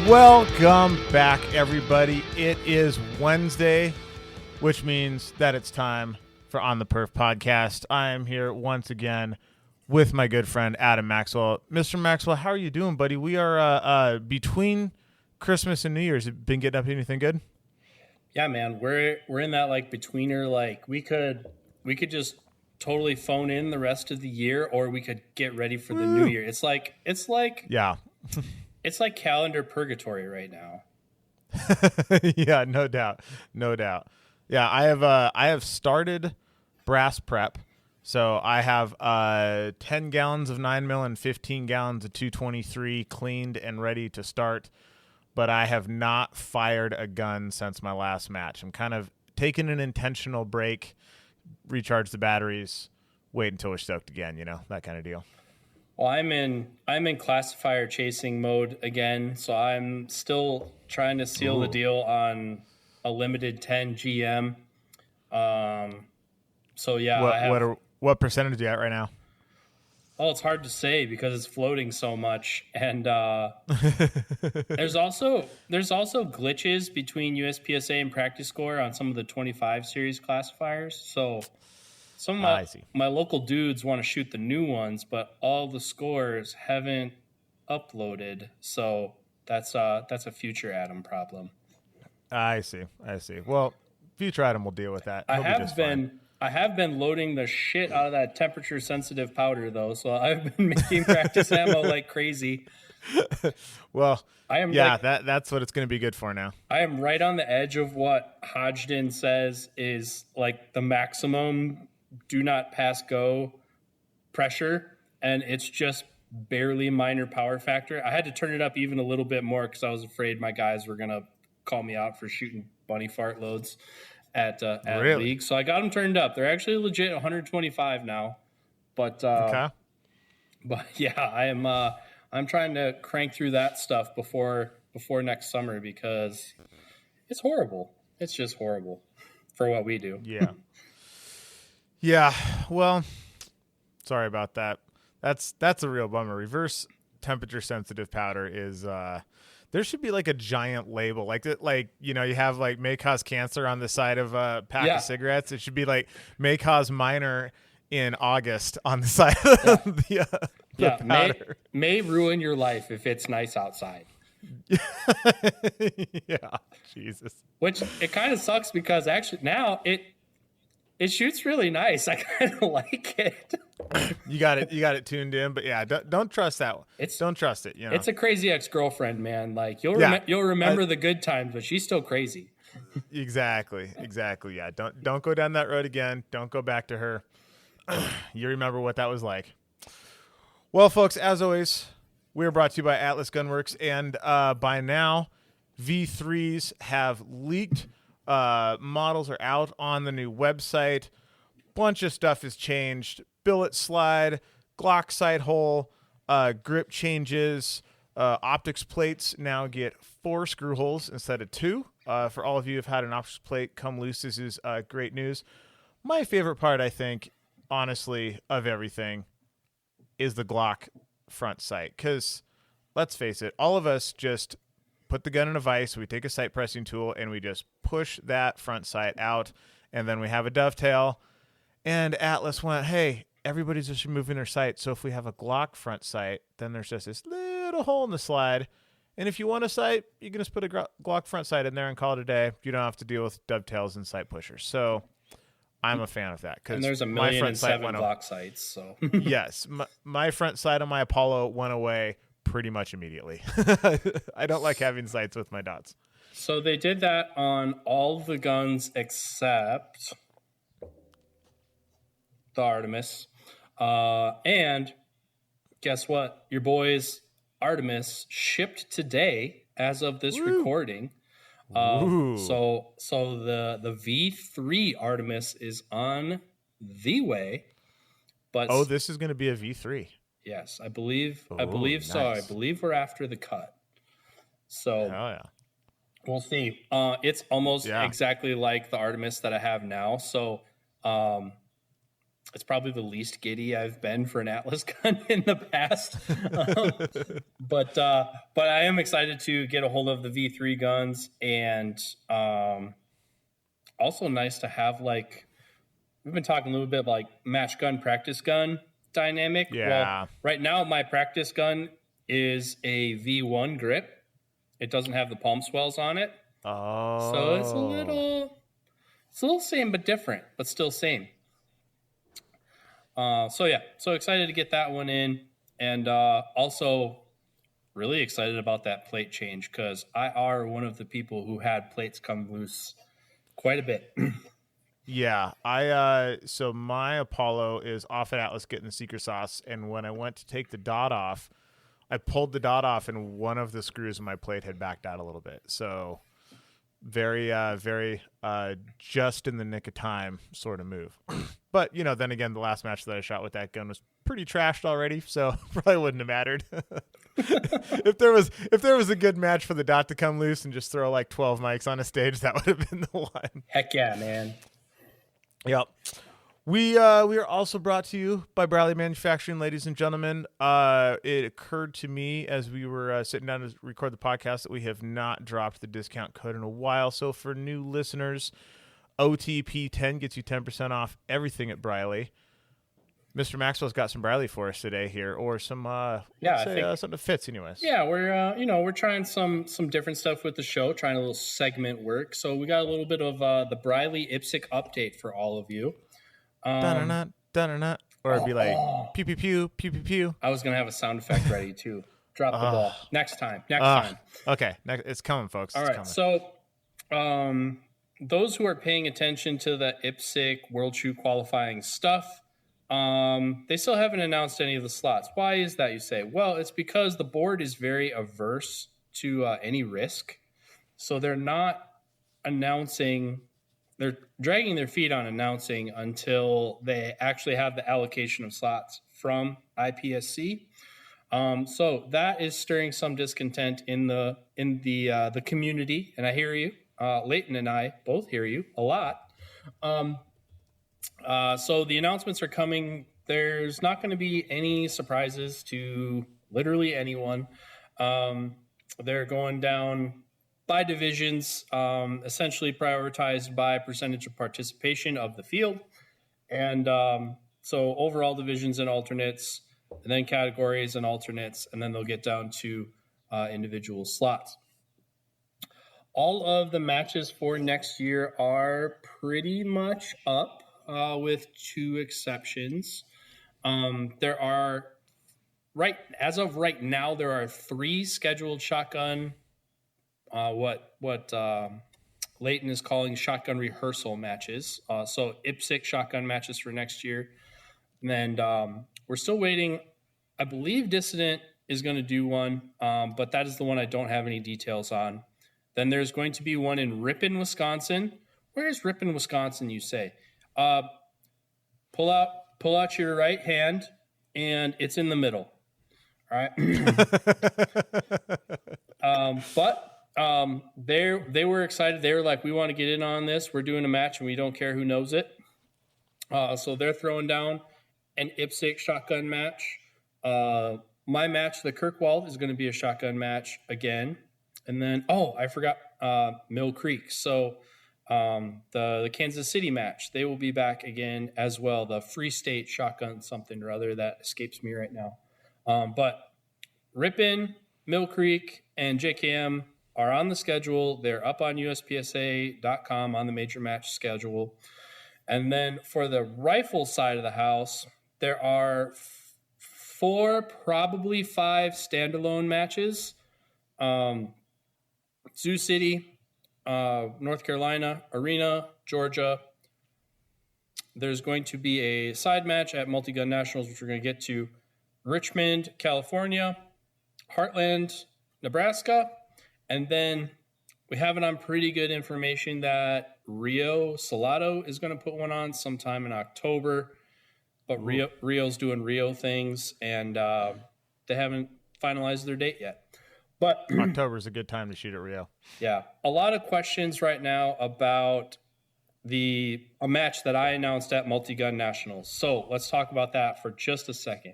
Welcome back, everybody. It is Wednesday, which means that it's time for On the Perf podcast. I am here once again with my good friend Adam Maxwell. Mr. Maxwell, how are you doing, buddy? We are between Christmas and New Year's. Been getting up to anything good? Yeah, man. We're in that like betweener. Like we could just totally phone in the rest of the year, or we could get ready for the new year. It's like Yeah. It's like calendar purgatory right now. Yeah, no doubt. Yeah, I have started brass prep. So I have 10 gallons of 9 mil and 15 gallons of 223 cleaned and ready to start. But I have not fired a gun since my last match. I'm kind of taking an intentional break, recharge the batteries, wait until we're stoked again, that kind of deal. Well, I'm in classifier chasing mode again, so I'm still trying to seal the deal on a limited 10 GM. So yeah, what percentage are you at right now? Oh, it's hard to say because it's floating so much, and there's also glitches between USPSA and Practice Score on some of the 25 series classifiers. So some of my local dudes want to shoot the new ones, but all the scores haven't uploaded. So that's a future Adam problem. I see. Well, future Adam will deal with that. I have been loading the shit out of that temperature sensitive powder though, so I've been making practice ammo like crazy. Well, that's what it's going to be good for now. I am right on the edge of what Hodgdon says is like the maximum do not pass go pressure, and it's just barely minor power factor. I had to turn it up even a little bit more because I was afraid my guys were going to call me out for shooting bunny fart loads at really? league. So I got them turned up. They're actually legit 125 now. But yeah, I'm trying to crank through that stuff before next summer because it's horrible. It's just horrible for what we do. Yeah. Yeah. Well, sorry about that. That's a real bummer. Reverse temperature sensitive powder is there should be like a giant label you have like may cause cancer on the side of a pack of cigarettes. It should be like may cause minor in August on the side of the powder. May ruin your life if it's nice outside. Yeah, Jesus. Which it kind of sucks because actually now it shoots really nice. I kind of like it. You got it tuned in, but yeah, don't trust that one. Don't trust it. It's a crazy ex-girlfriend, man. Like you'll remember the good times, but she's still crazy. Exactly. Yeah, don't go down that road again. Don't go back to her. You remember what that was like. Well, folks, as always, we're brought to you by Atlas Gunworks, and by now, V3s have leaked. Models are out on the new website. Bunch of stuff has changed. Billet slide, Glock sight hole, grip changes. Optics plates now get 4 screw holes instead of 2. For all of you who've had an optics plate come loose, this is great news. My favorite part, I think, honestly, of everything is the Glock front sight. Because, let's face it, all of us just put the gun in a vise, we take a sight pressing tool, and we just push that front sight out, and then we have a dovetail. And Atlas went, hey, everybody's just removing their sight, so if we have a Glock front sight, then there's just this little hole in the slide, and if you want a sight, you can just put a Glock front sight in there and call it a day. You don't have to deal with dovetails and sight pushers. So I'm a fan of that. And there's 1,000,007 Glock sights. So yes, my front sight on my Apollo went away pretty much immediately. I don't like having sights with my dots. So they did that on all the guns except the Artemis. And guess what? Your boys Artemis shipped today as of this recording. So the V3 Artemis is on the way. But this is going to be a V3. Yes, I believe nice. So. I believe we're after the cut. So we'll see. It's almost exactly like the Artemis that I have now. So it's probably the least giddy I've been for an Atlas gun in the past. But I am excited to get a hold of the V3 guns, and also nice to have, like, we've been talking a little bit like match gun, practice gun dynamic. Yeah. Well, right now my practice gun is a V1 grip. It doesn't have the palm swells on it. Oh. So it's a little same but different, but still same. So yeah, so excited to get that one in, and also really excited about that plate change, because I are one of the people who had plates come loose quite a bit. Yeah, so my Apollo is off at Atlas getting the secret sauce, and when I went to take the dot off, I pulled the dot off, and one of the screws in my plate had backed out a little bit. So very just in the nick of time sort of move. But then again, the last match that I shot with that gun was pretty trashed already, so probably wouldn't have mattered. If there was a good match for the dot to come loose and just throw like 12 mics on a stage, that would have been the one. Heck yeah, man. Yep. We are also brought to you by Bradley Manufacturing, ladies and gentlemen. It occurred to me as we were sitting down to record the podcast that we have not dropped the discount code in a while. So for new listeners, OTP10 gets you 10% off everything at Briley. Mr. Maxwell's got some Briley for us today here, or some something that fits anyways. Yeah, we're trying some different stuff with the show, trying a little segment work. So we got a little bit of the Briley IPSC update for all of you. Dun-dun-dun. Or it'd be like pew pew pew pew pew pew. I was gonna have a sound effect ready too. Drop the ball. Next time. Okay, it's coming, folks. All right. So, those who are paying attention to the IPSC World Shoot qualifying stuff, they still haven't announced any of the slots. Why is that, you say? Well, it's because the board is very averse to any risk, so they're not announcing. They're dragging their feet on announcing until they actually have the allocation of slots from IPSC. So that is stirring some discontent in the community, and I hear you. Leighton and I both hear you a lot. So the announcements are coming. There's not going to be any surprises to literally anyone. They're going down by divisions, essentially prioritized by percentage of participation of the field. And so overall divisions and alternates, and then categories and alternates, and then they'll get down to individual slots. All of the matches for next year are pretty much up, with two exceptions. There are, as of right now, there are 3 scheduled shotgun, what Leighton is calling shotgun rehearsal matches. So IPSC shotgun matches for next year. And we're still waiting. I believe Dissident is going to do one, but that is the one I don't have any details on. Then there's going to be one in Ripon, Wisconsin. Where is Ripon, Wisconsin, you say? Pull out your right hand, and it's in the middle. All right. They were excited. They were like, we want to get in on this. We're doing a match, and we don't care who knows it. So they're throwing down an IPSC shotgun match. My match, the Kirkwald, is going to be a shotgun match again. And then, I forgot Mill Creek. So the Kansas City match, they will be back again as well. The Free State shotgun something or other that escapes me right now. But Ripon, Mill Creek, and JKM are on the schedule. They're up on USPSA.com on the major match schedule. And then for the rifle side of the house, there are 4, probably 5 standalone matches. Sioux City, North Carolina, Arena, Georgia. There's going to be a side match at Multi-Gun Nationals, which we're going to get to. Richmond, California, Heartland, Nebraska. And then we have it on pretty good information that Rio Salado is going to put one on sometime in October. But Rio's doing Rio things, and they haven't finalized their date yet. But October is a good time to shoot at Rio. Yeah. A lot of questions right now about a match that I announced at Multi-Gun Nationals. So let's talk about that for just a second.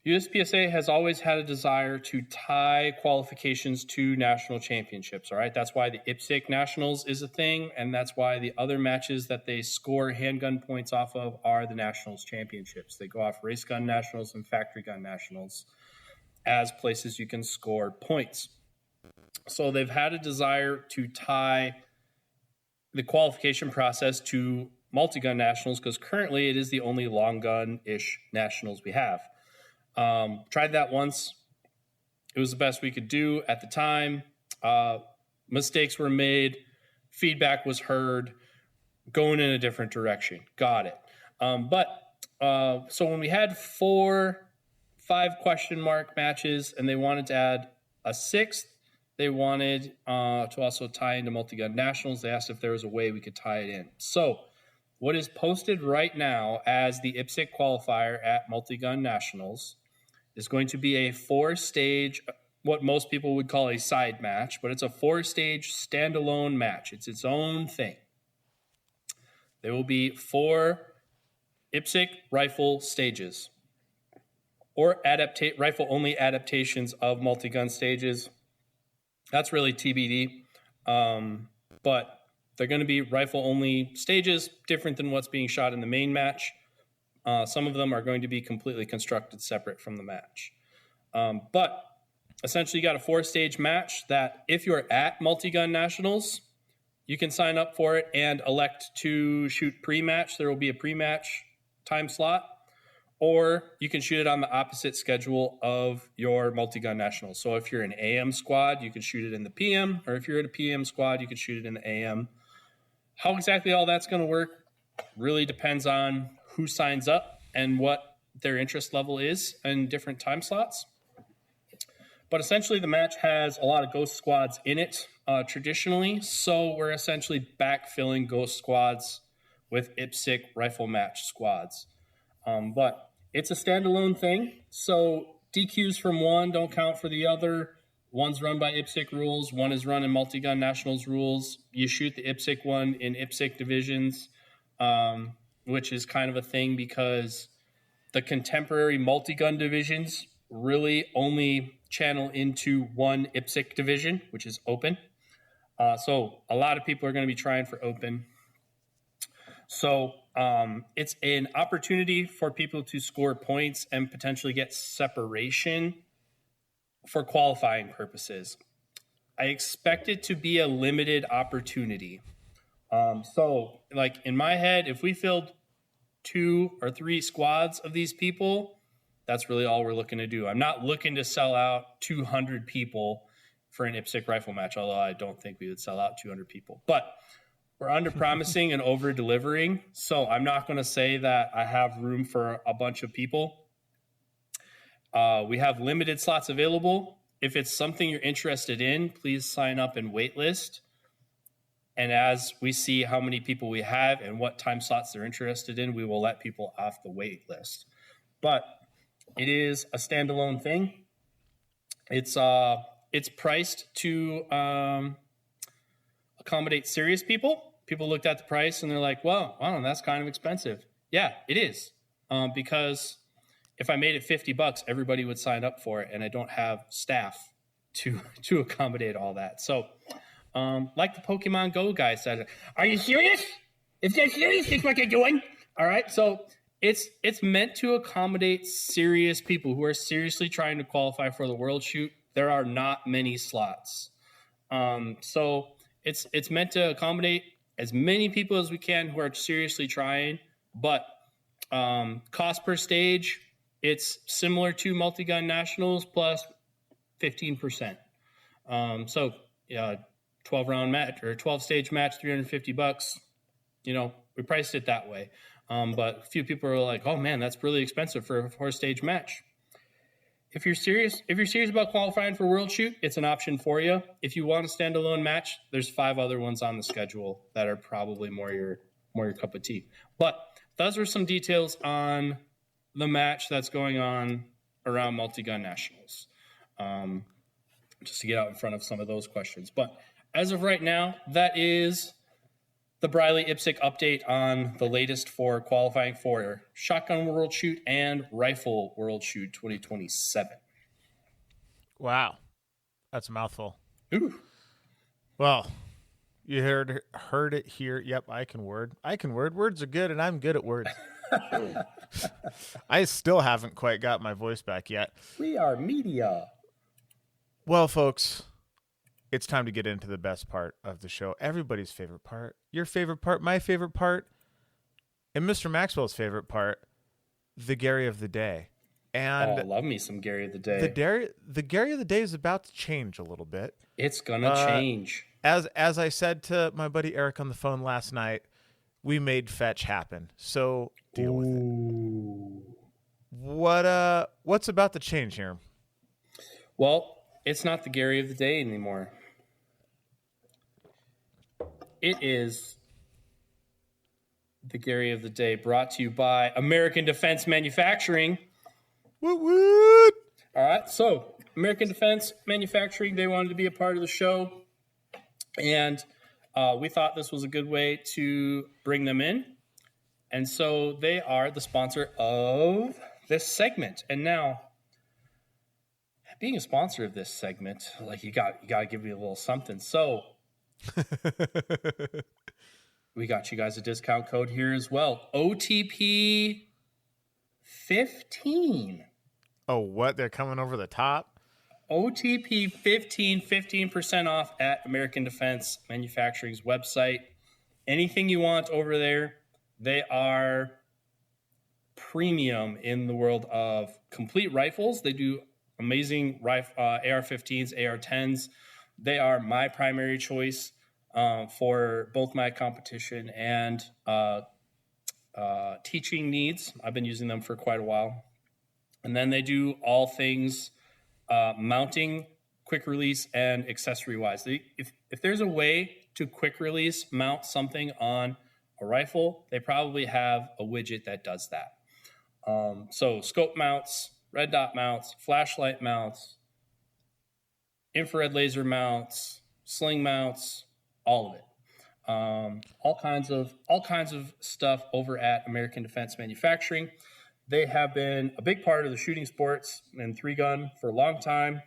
USPSA has always had a desire to tie qualifications to national championships, all right? That's why the IPSC Nationals is a thing, and that's why the other matches that they score handgun points off of are the Nationals Championships. They go off Race Gun Nationals and Factory Gun Nationals as places you can score points. So they've had a desire to tie the qualification process to Multi-Gun Nationals because currently it is the only long gun-ish nationals we have. Tried that once. It was the best we could do at the time. Mistakes were made. Feedback was heard. Going in a different direction. Got it. So when we had 5 question mark matches and they wanted to add a 6th, they wanted to also tie into Multi-Gun Nationals. They asked if there was a way we could tie it in. So what is posted right now as the IPSC qualifier at Multi-Gun Nationals is going to be a 4-stage, what most people would call a side match, but it's a 4-stage standalone match. It's its own thing. There will be 4 IPSC rifle stages or rifle-only adaptations of multi-gun stages. That's really TBD, but they're going to be rifle-only stages, different than what's being shot in the main match. Some of them are going to be completely constructed separate from the match. But essentially, you got a 4-stage match that if you're at Multi-Gun Nationals, you can sign up for it and elect to shoot pre-match. There will be a pre-match time slot. Or you can shoot it on the opposite schedule of your Multi-Gun Nationals. So if you're an AM squad, you can shoot it in the PM. Or if you're at a PM squad, you can shoot it in the AM. How exactly all that's going to work really depends on who signs up and what their interest level is in different time slots. But essentially, the match has a lot of ghost squads in it traditionally. So we're essentially backfilling ghost squads with IPSC rifle match squads. But it's a standalone thing. So DQs from one don't count for the other. One's run by IPSC rules. One is run in Multi-Gun Nationals rules. You shoot the IPSC one in IPSC divisions, which is kind of a thing because the contemporary multi-gun divisions really only channel into one IPSC division, which is open. So a lot of people are going to be trying for open. So it's an opportunity for people to score points and potentially get separation for qualifying purposes. I expect it to be a limited opportunity. So like in my head, if we filled 2 or 3 squads of these people, that's really all we're looking to do. I'm not looking to sell out 200 people for an IPSC rifle match, although I don't think we would sell out 200 people. But we're under-promising and over-delivering, so I'm not going to say that I have room for a bunch of people. We have limited slots available. If it's something you're interested in, please sign up and waitlist. And as we see how many people we have and what time slots they're interested in, we will let people off the wait list. But it is a standalone thing. It's priced to accommodate serious people. People looked at the price and they're like, wow, that's kind of expensive. Yeah, it is. Because if I made it $50, everybody would sign up for it, and I don't have staff to accommodate all that. So like the Pokemon Go guy said, are you serious? If you're serious, that's what you're doing. All right. So it's meant to accommodate serious people who are seriously trying to qualify for the World Shoot. There are not many slots. So it's meant to accommodate as many people as we can who are seriously trying, but cost per stage, it's similar to Multi-Gun Nationals plus 15%. So yeah, 12-round match or 12-stage match, $350. You know, we priced it that way. But a few people are like, oh man, that's really expensive for a 4-stage match. If you're serious about qualifying for World Shoot, it's an option for you. If you want a standalone match, there's 5 other ones on the schedule that are probably more your cup of tea. But those are some details on the match that's going on around Multi-Gun Nationals, just to get out in front of some of those questions. But as of right now, that is the Briley IPSC update on the latest for qualifying for Shotgun World Shoot and Rifle World Shoot 2027. Wow. That's a mouthful. Ooh. Well, you heard it here. Yep, I can word. Words are good, and I'm good at words. I still haven't quite got my voice back yet. We are media. Well, folks, it's time to get into the best part of the show. Everybody's favorite part. Your favorite part, my favorite part, and Mr. Maxwell's favorite part, the Gary of the Day. And love me some Gary of the Day. The Gary of the Day is about to change a little bit. It's gonna change. As I said to my buddy Eric on the phone last night, we made fetch happen. So deal with it. What's about to change here? Well, it's not the Gary of the Day anymore. It is the Gary of the Day, brought to you by American Defense Manufacturing. Woot woot! All right, so American Defense Manufacturing, they wanted to be a part of the show, and we thought this was a good way to bring them in. And so they are the sponsor of this segment. And now, being a sponsor of this segment, like you got to give me a little something. So we got you guys a discount code here as well. OTP 15. Oh, what? They're coming over the top? OTP 15% off at American Defense Manufacturing's website. Anything you want over there, they are premium in the world of complete rifles. They do amazing AR-15s, AR-10s. They are my primary choice for both my competition and teaching needs. I've been using them for quite a while. And then they do all things mounting, quick release, and accessory wise. If there's a way to quick release mount something on a rifle, they probably have a widget that does that. So scope mounts, red dot mounts, flashlight mounts, infrared laser mounts, sling mounts, all of it. All kinds of stuff over at American Defense Manufacturing. They have been a big part of the shooting sports and 3-gun for a long time.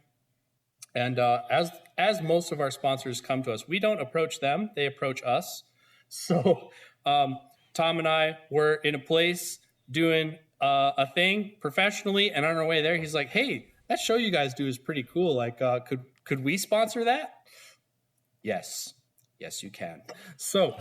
And as most of our sponsors come to us, we don't approach them, they approach us. So Tom and I were in a place doing a thing professionally, and on our way there, he's like, "Hey, that show you guys do is pretty cool. Like, could we sponsor that?" Yes, you can. So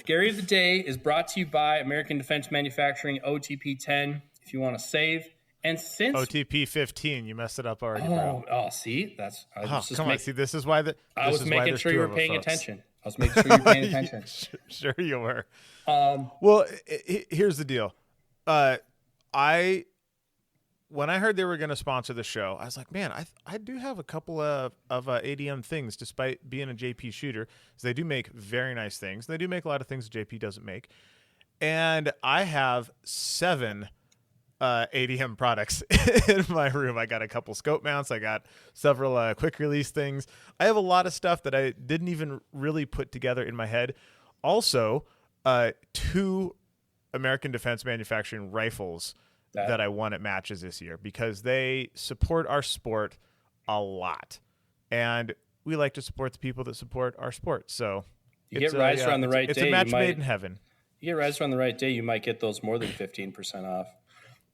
Gary of the Day is brought to you by American Defense Manufacturing, OTP 10, if you want to save. And since OTP 15, you messed it up already, bro. Oh, see, that's come on. See, this is why I was making sure you were paying attention. I was making sure you were paying attention. Sure you were. Well, here's the deal. When I heard they were going to sponsor the show, I was like, man, I do have a couple of ADM things, despite being a JP shooter. So they do make very nice things. They do make a lot of things that JP doesn't make. And I have 7 ADM products in my room. I got a couple scope mounts. I got several quick release things. I have a lot of stuff that I didn't even really put together in my head. Also, 2 American Defense Manufacturing rifles that I won at matches this year because they support our sport a lot. And we like to support the people that support our sport. So you get Riser on the right day. It's a match made in heaven. You get Riser on the right day, you might get those more than 15% off.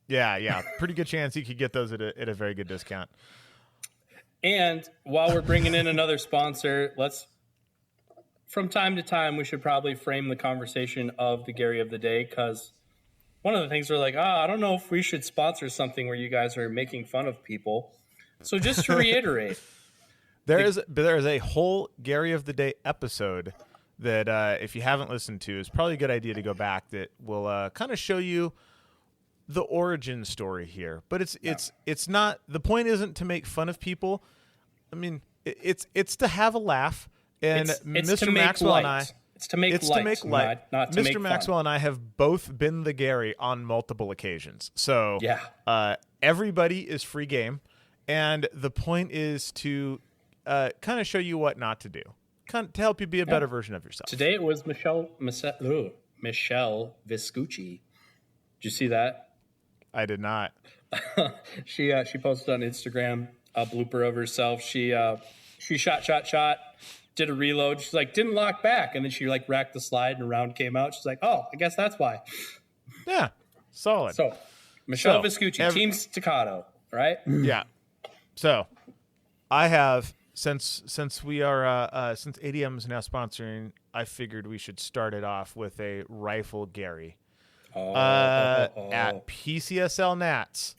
Yeah. Pretty good chance you could get those at a very good discount. And while we're bringing in another sponsor, from time to time, we should probably frame the conversation of the Gary of the Day, because one of the things we're like, I don't know if we should sponsor something where you guys are making fun of people. So just to reiterate. There is a whole Gary of the Day episode that if you haven't listened to, is probably a good idea to go back, that will kind of show you the origin story here. But it's not, the point isn't to make fun of people. I mean, it's to have a laugh. And it's Mr. Maxwell and I, it's to make light, not to make fun. Mr. Maxwell and I have both been the Gary on multiple occasions. So everybody is free game. And the point is to kind of show you what not to do. to help you be a better version of yourself. Today it was Michelle Vespucci. Did you see that? I did not. She posted on Instagram a blooper of herself. She shot, did a reload. She's like, didn't lock back, and then she like racked the slide and a round came out. She's like, oh, I guess that's why. Yeah, solid. So Michelle Vespucci, Team Staccato, right? Yeah. So I have since we are since ADM is now sponsoring, I figured we should start it off with a rifle Gary. At PCSL Nats,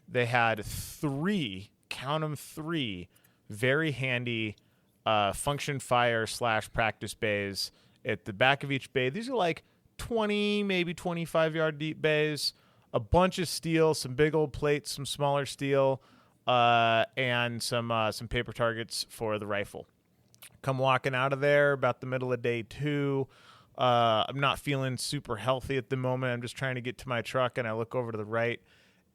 they had 3 very handy function fire / practice bays at the back of each bay. These are like 20, maybe 25 yard deep bays, a bunch of steel, some big old plates, some smaller steel, and some paper targets for the rifle. Come walking out of there about the middle of day 2. I'm not feeling super healthy at the moment. I'm just trying to get to my truck, and I look over to the right,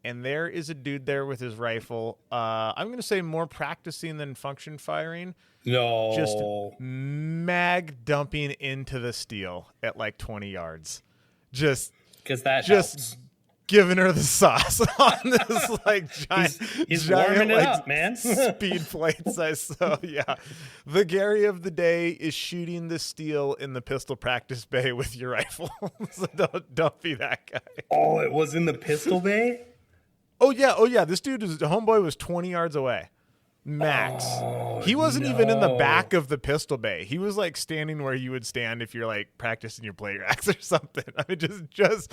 and there is a dude there with his rifle. I'm going to say more practicing than function firing. No. Just mag dumping into the steel at like 20 yards. Just because that helps. Giving her the sauce on this like he's giant warming it like, up, man. speed plates. Yeah, the Gary of the day is shooting the steel in the pistol practice bay with your rifle. So don't be that guy. Oh, it was in the pistol bay. Oh yeah. This dude the homeboy was 20 yards away. Max. He wasn't even in the back of the pistol bay. He was like standing where you would stand if you're like practicing your play racks or something. I mean, just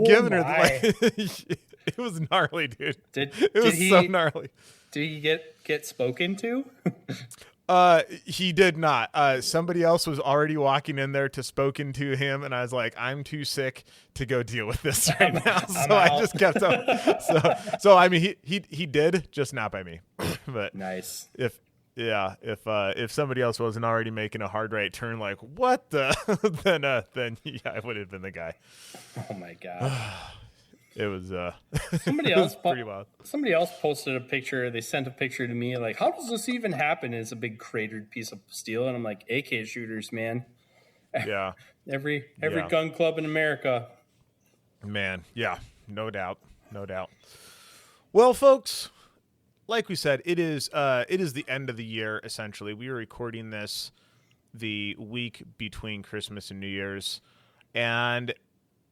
giving her it was gnarly, dude. It was so gnarly. Did he get spoken to? He did not. Somebody else was already walking in there to spoken to him, and I was like, I'm too sick to go deal with this right now. So I just kept up. So I mean, he did, just not by me. But nice. If somebody else wasn't already making a hard right turn, like what the, then yeah, I would have been the guy. Oh my god. It was somebody else pretty wild. Somebody else posted a picture. They sent a picture to me like, how does this even happen? And it's a big cratered piece of steel, and I'm like, AK shooters, man. Yeah. every gun club in America. Man, yeah, no doubt. Well, folks, like we said, it is the end of the year essentially. We were recording this the week between Christmas and New Year's, and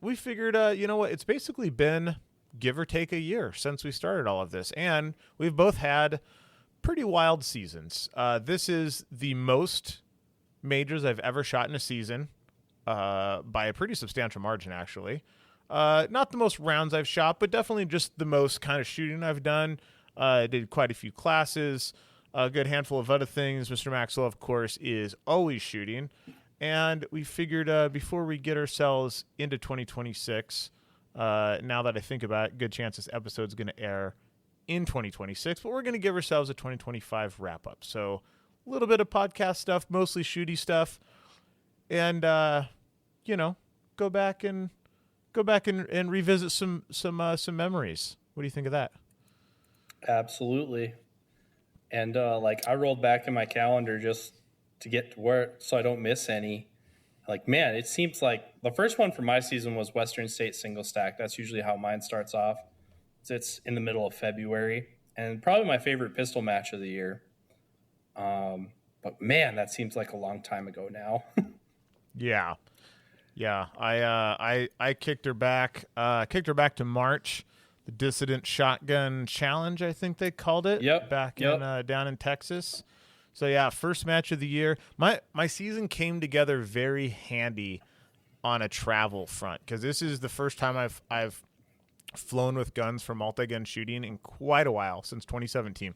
we figured, you know what? It's basically been give or take a year since we started all of this, and we've both had pretty wild seasons. This is the most majors I've ever shot in a season, by a pretty substantial margin, actually. Not the most rounds I've shot, but definitely just the most kind of shooting I've done. I did quite a few classes, a good handful of other things. Mr. Maxwell, of course, is always shooting. And we figured before we get ourselves into 2026, now that I think about it, good chance this episode's going to air in 2026, but we're going to give ourselves a 2025 wrap-up. So a little bit of podcast stuff, mostly shooty stuff, and, go back and revisit some memories. What do you think of that? Absolutely. And I rolled back in my calendar just to get to work so I don't miss any. Like, man, it seems like the first one for my season was Western State single stack. That's usually how mine starts off. So it's in the middle of February, and probably my favorite pistol match of the year. But man, that seems like a long time ago now. Yeah. I kicked her back to March, the Dissident Shotgun Challenge, I think they called it. Yep. In down in Texas. So yeah, first match of the year. My season came together very handy on a travel front, because this is the first time I've flown with guns for multi-gun shooting in quite a while, since 2017,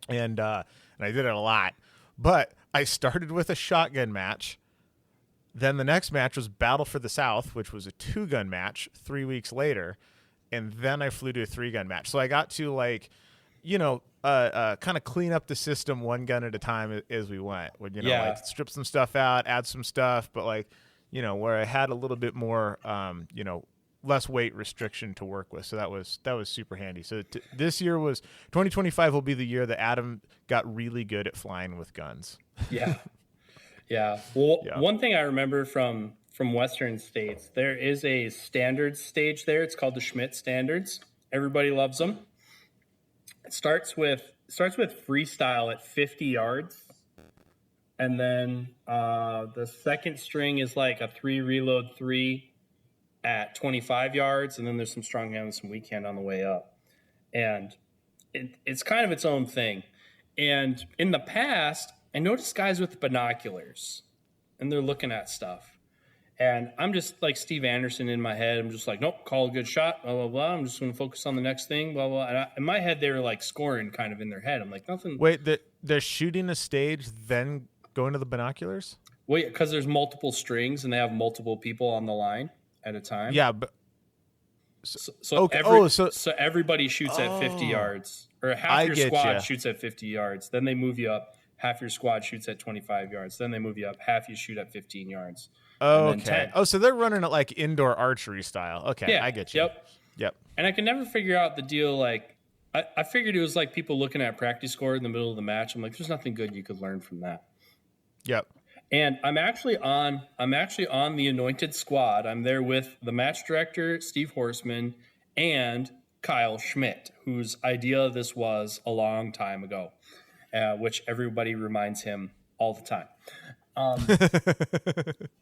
and I did it a lot. But I started with a shotgun match. Then the next match was Battle for the South, which was a 2-gun match 3 weeks later, and then I flew to a 3-gun match. So I got to kind of clean up the system 1 gun at a time as we went. Strip some stuff out, add some stuff, but where I had a little bit more, less weight restriction to work with. So that was super handy. So this year 2025 will be the year that Adam got really good at flying with guns. Yeah. Yeah. Well, Yeah. one thing I remember from Western states, there is a standards stage there. It's called the Schmidt Standards. Everybody loves them. It starts with freestyle at 50 yards, and then the second string is like a 3 reload 3 at 25 yards, and then there's some strong hand and some weak hand on the way up, and it's kind of its own thing. And in the past, I noticed guys with binoculars, and they're looking at stuff. And I'm just like Steve Anderson in my head. I'm just like, nope, call a good shot, blah, blah, blah. I'm just going to focus on the next thing, blah, blah. And in my head, they were like scoring kind of in their head. I'm like, nothing. Wait, they're shooting a stage, then going to the binoculars? Wait, because there's multiple strings and they have multiple people on the line at a time. Yeah, but So everybody shoots at 50 yards, or half your squad shoots at 50 yards. Then they move you up. Half your squad shoots at 25 yards. Then they move you up. Half you shoot at 15 yards. Okay. Oh, so they're running it like indoor archery style. Okay, Yeah. I get you. Yep. And I can never figure out the deal. Like, I figured it was like people looking at practice score in the middle of the match. I'm like, there's nothing good you could learn from that. Yep. And I'm actually on the anointed squad. I'm there with the match director, Steve Horseman, and Kyle Schmidt, whose idea this was a long time ago, which everybody reminds him all the time.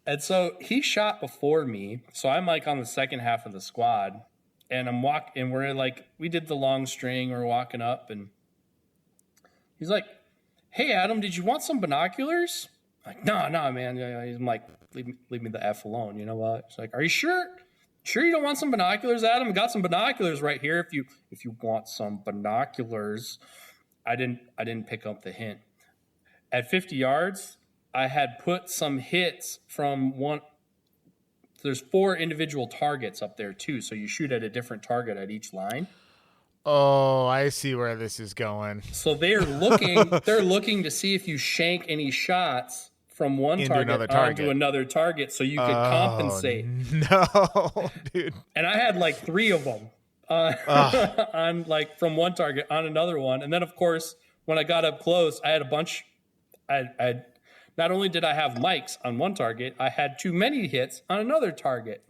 And so he shot before me. So I'm like on the second half of the squad, and we're like, we did the long string. We're walking up, and he's like, "Hey, Adam, did you want some binoculars?" I'm like, no, man. I'm like, leave me the F alone. You know what? It's like, are you sure? Sure you don't want some binoculars, Adam? I got some binoculars right here. If you want some binoculars. I didn't pick up the hint. At 50 yards, I had put some hits from one. There's 4 individual targets up there too, so you shoot at a different target at each line. Oh, I see where this is going. So they're looking to see if you shank any shots from one target onto another target, so you could compensate. No, dude. And I had like 3 of them on like from one target on another one, and then of course when I got up close, I had a bunch. I not only did I have mics on one target, I had too many hits on another target.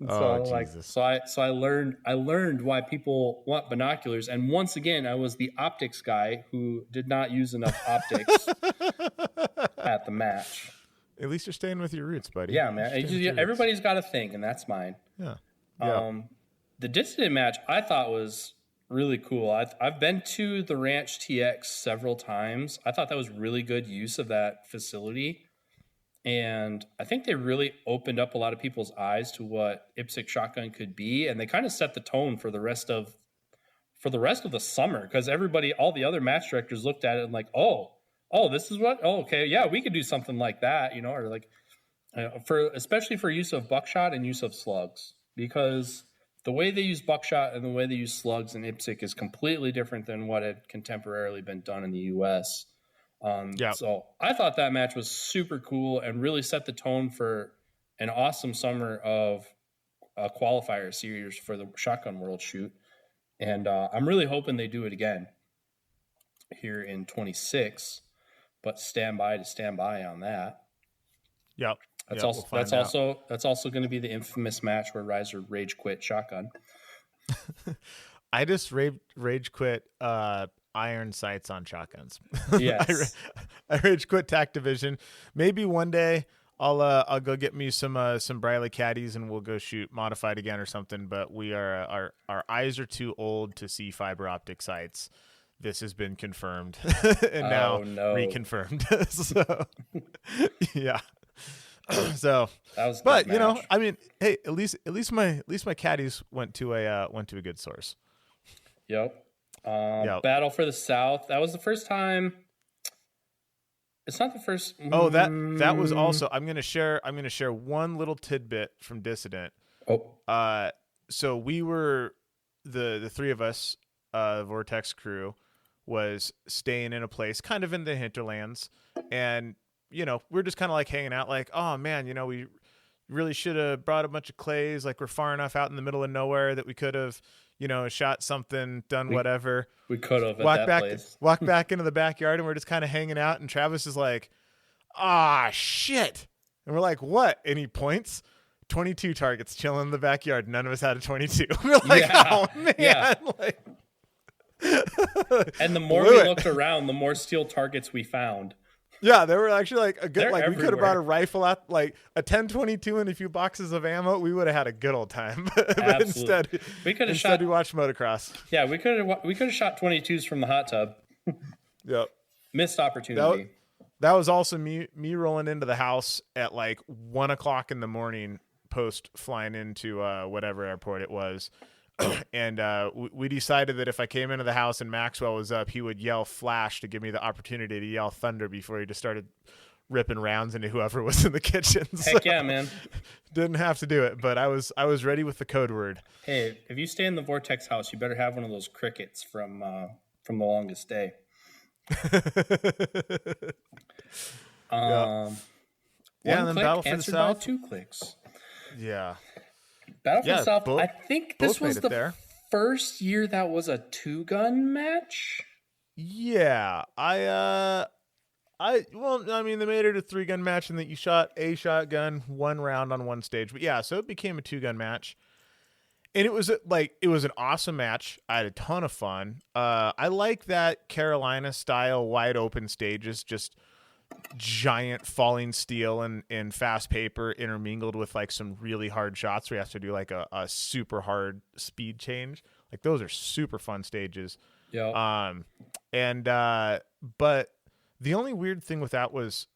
And so I learned why people want binoculars. And once again, I was the optics guy who did not use enough optics at the match. At least you're staying with your roots, buddy. Yeah, man. Everybody's got a thing, and that's mine. Yeah. The Dissident match I thought was really cool. I've been to the Ranch TX several times. I thought that was really good use of that facility. And I think they really opened up a lot of people's eyes to what IPSC shotgun could be. And they kind of set the tone for the rest of the summer, because all the other match directors looked at it and like, oh, this is what, okay. Yeah, we could do something like that, or like especially for use of buckshot and use of slugs, because the way they use buckshot and the way they use slugs in IPSC is completely different than what had contemporarily been done in the U.S. So I thought that match was super cool and really set the tone for an awesome summer of a qualifier series for the Shotgun World Shoot. And I'm really hoping they do it again here in 26, but stand by on that. Yep. That's also going to be the infamous match where Riser rage quit shotgun. I just rage quit iron sights on shotguns. Yes. I rage quit TAC division. Maybe one day I'll go get me some Briley caddies and we'll go shoot modified again or something. But we are our eyes are too old to see fiber optic sights. This has been confirmed and now reconfirmed. So yeah. So that was but you know, I mean, hey, at least my caddies went to a good source. Yep. Battle for the South. That was the first time. It's not the first. Oh, that was also. I'm gonna share one little tidbit from Dissident. Oh. So we were the 3 of us, Vortex crew, was staying in a place kind of in the hinterlands, and we're just kind of like hanging out, like, oh man, we really should have brought a bunch of clays. Like, we're far enough out in the middle of nowhere that we could have, shot something, done whatever. We could have walked back into the backyard, and we're just kind of hanging out. And Travis is like, ah, shit. And we're like, what? And he points. 22 targets chilling in the backyard. None of us had a 22. We're like, oh man. Yeah. Like, and the more blew we it. looked around, the more steel targets we found. Yeah, they were actually like a good. They're Like we could have everywhere. bought a rifle out, like a 10-22 and a few boxes of ammo. We would have had a good old time. But Absolutely. instead, We could have instead shot. we watched motocross. Yeah, we could have shot 22s from the hot tub. Yep. Missed opportunity. That was also me rolling into the house at like 1 o'clock in the morning, post flying into whatever airport it was. And we decided that if I came into the house and Maxwell was up, he would yell flash to give me the opportunity to yell thunder before he just started ripping rounds into whoever was in the kitchen. Heck yeah, man. Didn't have to do it, but I was ready with the code word. Hey, if you stay in the Vortex house, you better have one of those crickets from The Longest Day. Yeah, One and then click Battle for the answered by South. 2 clicks. Yeah. Battle for Yeah, the South. both- I think this both made was it the there. first year that was a 2-gun match. Yeah, well, I mean, they made it a 3-gun match, and that you shot a shotgun 1 round on one stage. But yeah, so it became a 2-gun match, and it was an awesome match. I had a ton of fun. I like that Carolina style wide open stages, just giant falling steel and fast paper intermingled with like some really hard shots where you have to do like a super hard speed change. Like those are super fun stages. Yeah. But the only weird thing with that was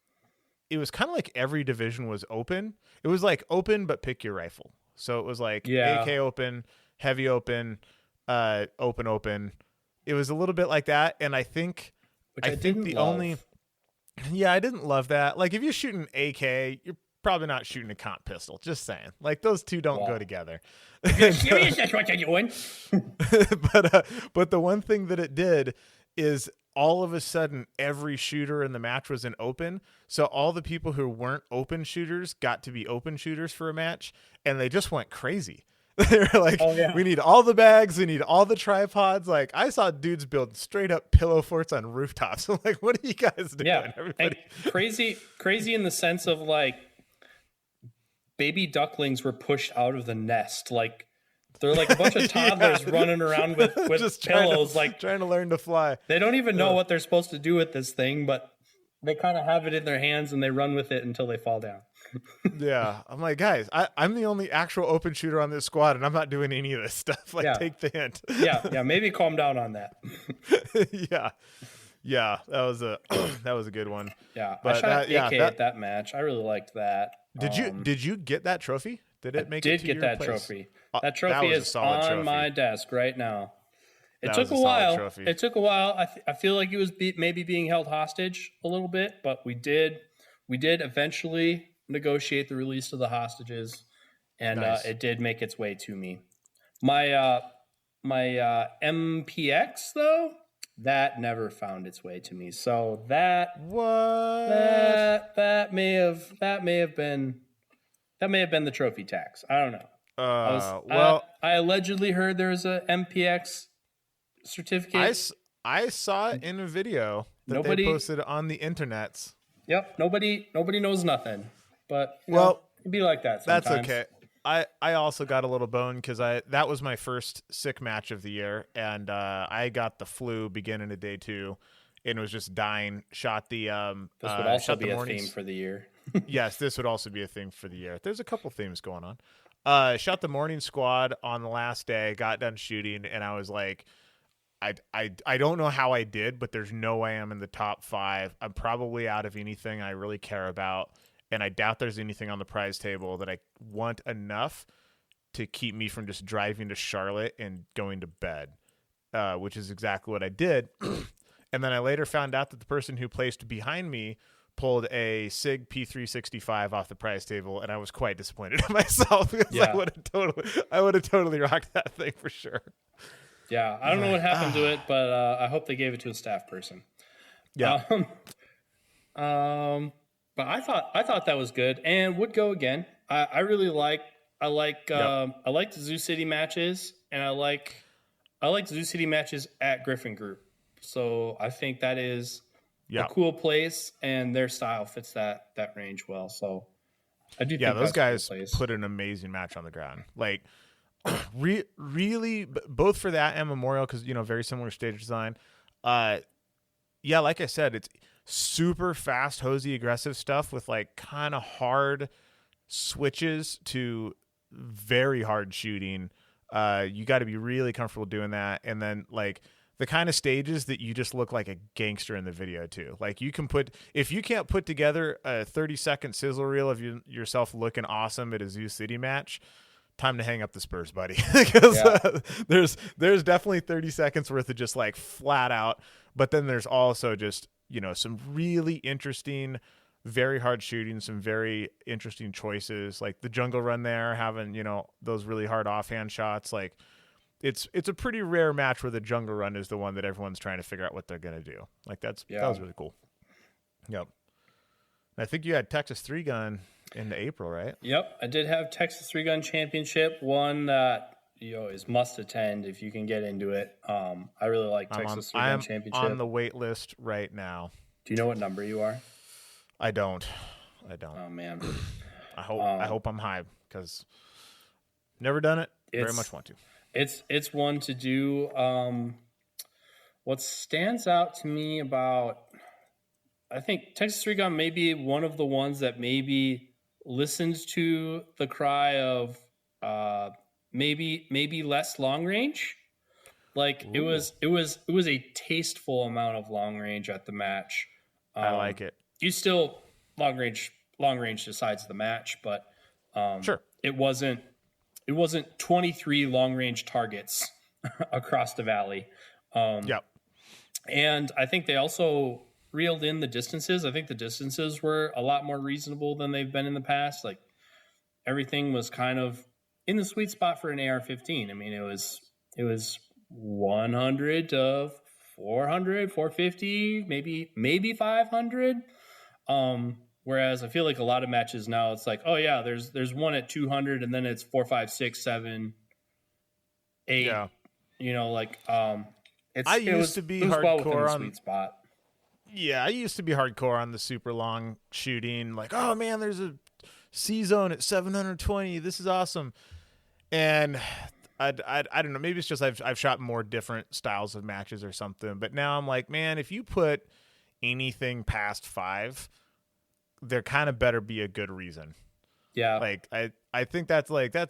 it was kind of like every division was open. It was like open, but pick your rifle. So it was like Yeah. AK open, heavy open, open. It was a little bit like that. And I think I didn't love. Yeah, I didn't love that. Like if you're shooting AK, you're probably not shooting a comp pistol. Just saying. Like those two don't go together. Serious, that's what you're doing. But the one thing that it did is all of a sudden every shooter in the match was an open. So all the people who weren't open shooters got to be open shooters for a match, and they just went crazy. They were like, Oh, yeah. we need all the bags, we need all the tripods. Like I saw dudes build straight up pillow forts on rooftops. I'm like, what are you guys doing? Yeah, Everybody. and crazy in the sense of like baby ducklings were pushed out of the nest. Like they're like a bunch of toddlers running around with Just pillows. Like trying to learn to fly. they don't even know what they're supposed to do with this thing, but they kind of have it in their hands and they run with it until they fall down. Yeah, I'm like, guys, I'm the only actual open shooter on this squad, and I'm not doing any of this stuff. Like, Yeah. take the hint. Yeah, maybe calm down on that. yeah, that was a good one. Yeah, But I shot that- AK yeah, at that match. I really liked that. Did you get that trophy? Did it make? Did it to get your that place? trophy. That That trophy was a is solid on trophy. my desk right now. It That took was a a solid while. trophy. It took a while. I feel like it was maybe being held hostage a little bit, but we did eventually negotiate the release of the hostages, and Nice. it did make its way to me. My MPX though, that never found its way to me. So that What? may have been the trophy tax. I don't know. I allegedly heard there was a MPX certificate. I saw it in a video that they posted on the internets. Yep. Nobody knows nothing. But it'd be like that sometimes. That's okay. I also got a little bone because that was my first sick match of the year, and I got the flu beginning of day 2, and was just dying. Shot the This would also shot be the a mornings. theme for the year. Yes, this would also be a thing for the year. There's a couple themes going on. Shot the morning squad on the last day, got done shooting, and I was like, I don't know how I did, but there's no way I'm in the top 5. I'm probably out of anything I really care about, and I doubt there's anything on the prize table that I want enough to keep me from just driving to Charlotte and going to bed, which is exactly what I did. And then I later found out that the person who placed behind me pulled a SIG P365 off the prize table, and I was quite disappointed in myself because Yeah. I would have totally rocked that thing for sure. Yeah, I don't know what happened to it, but I hope they gave it to a staff person. Yeah. But I thought that was good and would go again. I really like Zoo City matches, and I like Zoo City matches at Griffin Group. So I think that is a cool place, and their style fits that range well. So I do think those that's guys a cool place. put an amazing match on the ground. Like really, both for that and Memorial, because very similar stage design. Like I said, it's super fast, hosey, aggressive stuff with like kind of hard switches to very hard shooting. You got to be really comfortable doing that, and then like the kind of stages that you just look like a gangster in the video too. Like if you can't put together a 30-second sizzle reel of yourself looking awesome at a Zoo City match, time to hang up the Spurs, buddy. Because there's definitely 30 seconds worth of just like flat out, but then there's also just some really interesting, very hard shooting, some very interesting choices, like the jungle run there, having those really hard offhand shots. Like it's a pretty rare match where the jungle run is the one that everyone's trying to figure out what they're gonna do. Like that was really cool. Yep. I think you had Texas 3-Gun in April, right? Yep, I did have Texas 3-Gun Championship, one that is must attend if you can get into it. I really like Texas 3-Gun Championship. I'm on the wait list right now. Do you know what number you are? I don't. Oh man. I hope I'm high, because never done it. Very much want to. It's one to do. What stands out to me about, I think Texas 3-Gun may be one of the ones that maybe listens to the cry of maybe less long range. Like it was a tasteful amount of long range at the match. I like it. You still long range decides the match, but sure, it wasn't 23 long range targets across the valley. Yep. And I think they also reeled in the distances. I think the distances were a lot more reasonable than they've been in the past. Like everything was kind of in the sweet spot for an AR-15. I mean, it was 100 to 400, 450, maybe 500. Whereas I feel like a lot of matches now, it's like, oh yeah, there's one at 200, and then it's 4, 5, 6, 7, 8. Yeah. It used to be hardcore on sweet spot. Yeah, I used to be hardcore on the super long shooting. Like, oh man, there's a C zone at 720. This is awesome. And I don't know. Maybe it's just I've shot more different styles of matches or something. But now I'm like, man, if you put anything past 5, there kind of better be a good reason. Yeah. Like I think that's like I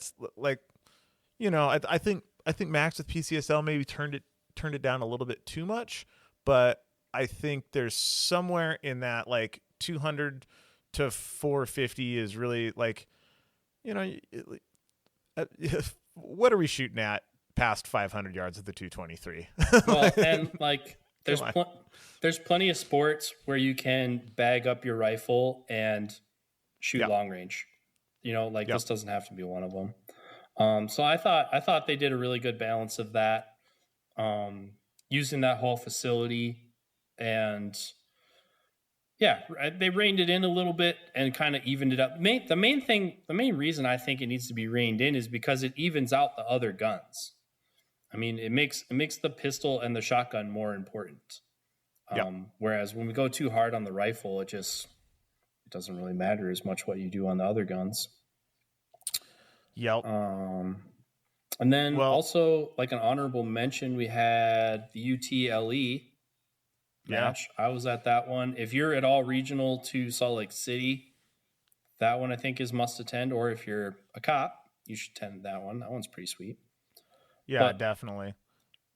think Max with PCSL maybe turned it down a little bit too much, but I think there's somewhere in that like 200 to 450 is really like, what are we shooting at past 500 yards of the 223? Well, and like there's plenty of sports where you can bag up your rifle and shoot long range. This doesn't have to be one of them. So I thought they did a really good balance of that, using that whole facility, and they reined it in a little bit and kind of evened it up. The main reason I think it needs to be reined in is because it evens out the other guns. I mean, it makes the pistol and the shotgun more important. Whereas when we go too hard on the rifle, it doesn't really matter as much what you do on the other guns. Yep. And then also, like an honorable mention, we had the UTLE match. I was at that one. If you're at all regional to Salt Lake City, that one I think is must attend. Or if you're a cop, you should attend that one. That one's pretty sweet. Yeah, definitely.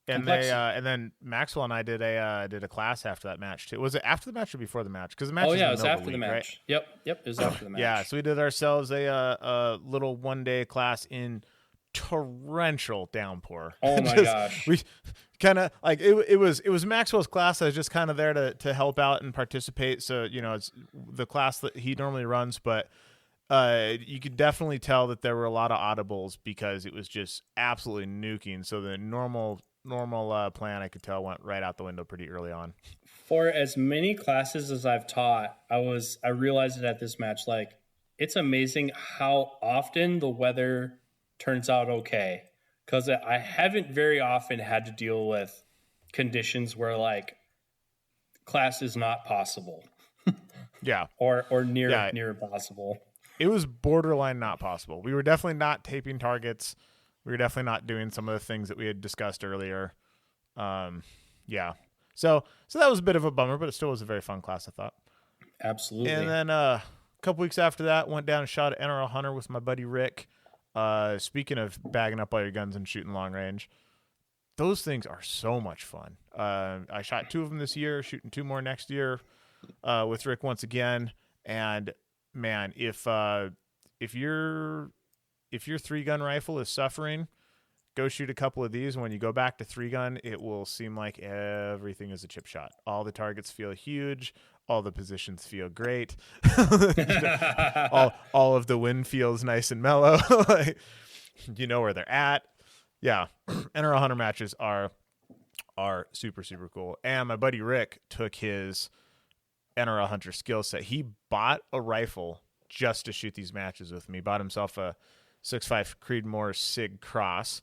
And and then Maxwell and I did a class after that match too. Was it after the match or before the match? Because the match. Oh yeah, it was after the match. Right? Yep, it was after the match. Yeah, so we did ourselves a little 1-day class in torrential downpour. Oh my gosh. We kind of like it was Maxwell's class. I was just kind of there to help out and participate. So it's the class that he normally runs, but you could definitely tell that there were a lot of audibles because it was just absolutely nuking. So the normal plan, I could tell, went right out the window pretty early on. For as many classes as I've taught, I realized it at this match. Like, it's amazing how often the weather turns out okay, because I haven't very often had to deal with conditions where like class is not possible Yeah. or near Yeah. near possible. It was borderline not possible. We were definitely not taping targets. We were definitely not doing some of the things that we had discussed earlier. Yeah. So that was a bit of a bummer, but it still was a very fun class, I thought. Absolutely. And then a couple weeks after that, went down and shot at NRL Hunter with my buddy Rick. Speaking of bagging up all your guns and shooting long range, those things are so much fun. I shot 2 of them this year, shooting 2 more next year with Rick once again. And man, if your 3-gun rifle is suffering, go shoot a couple of these. When you go back to 3-gun, it will seem like everything is a chip shot. All the targets feel huge. All the positions feel great. all of the wind feels nice and mellow. Like, you know where they're at. Yeah, NRL Hunter matches are super, super cool. And my buddy Rick took his NRL Hunter skill set. He bought a rifle just to shoot these matches with me. Bought himself a 6.5 Creedmoor Sig Cross.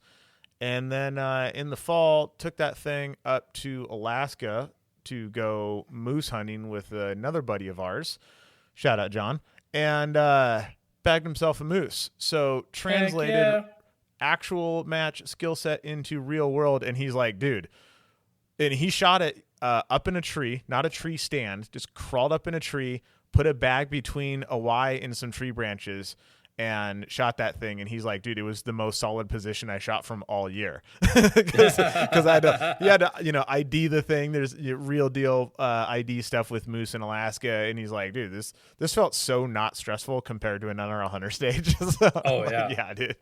And then in the fall, took that thing up to Alaska to go moose hunting with another buddy of ours. Shout out, John. And bagged himself a moose. So translated actual match skill set into real world. And he's like, dude. And he shot it up in a tree, not a tree stand, just crawled up in a tree, put a bag between a Y and some tree branches, and shot that thing. And he's like, dude, it was the most solid position I shot from all year. Because he had to, ID the thing. There's real deal ID stuff with moose in Alaska. And he's like, dude, this felt so not stressful compared to an NRL Hunter stage. So, oh, yeah. Yeah, dude.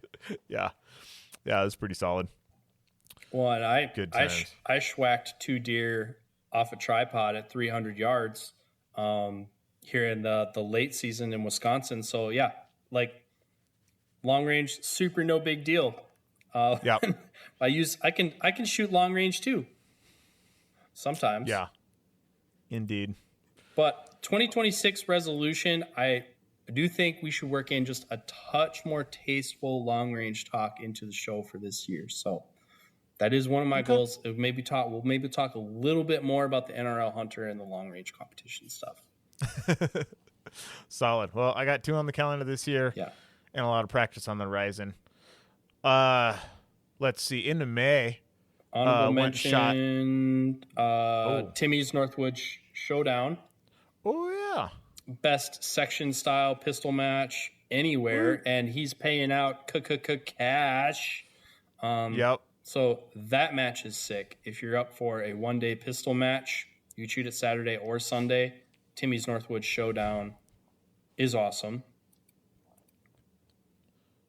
Yeah. Yeah, it was pretty solid. Well, and I schwacked 2 deer off a tripod at 300 yards here in the late season in Wisconsin. So, yeah, like, long range, super no big deal. Yeah, I can shoot long range too. Sometimes. Yeah. Indeed. But 2026 resolution, I do think we should work in just a touch more tasteful long range talk into the show for this year. So that is one of my goals. We'll maybe talk a little bit more about the NRL Hunter and the long range competition stuff. Solid. Well, I got 2 on the calendar this year. Yeah. And a lot of practice on the horizon. Let's see. Into May, honorable mention, Timmy's Northwood Showdown. Oh yeah, best section style pistol match anywhere, and he's paying out cash. Yep. So that match is sick. If you're up for a 1-day pistol match, you shoot it Saturday or Sunday. Timmy's Northwood Showdown is awesome.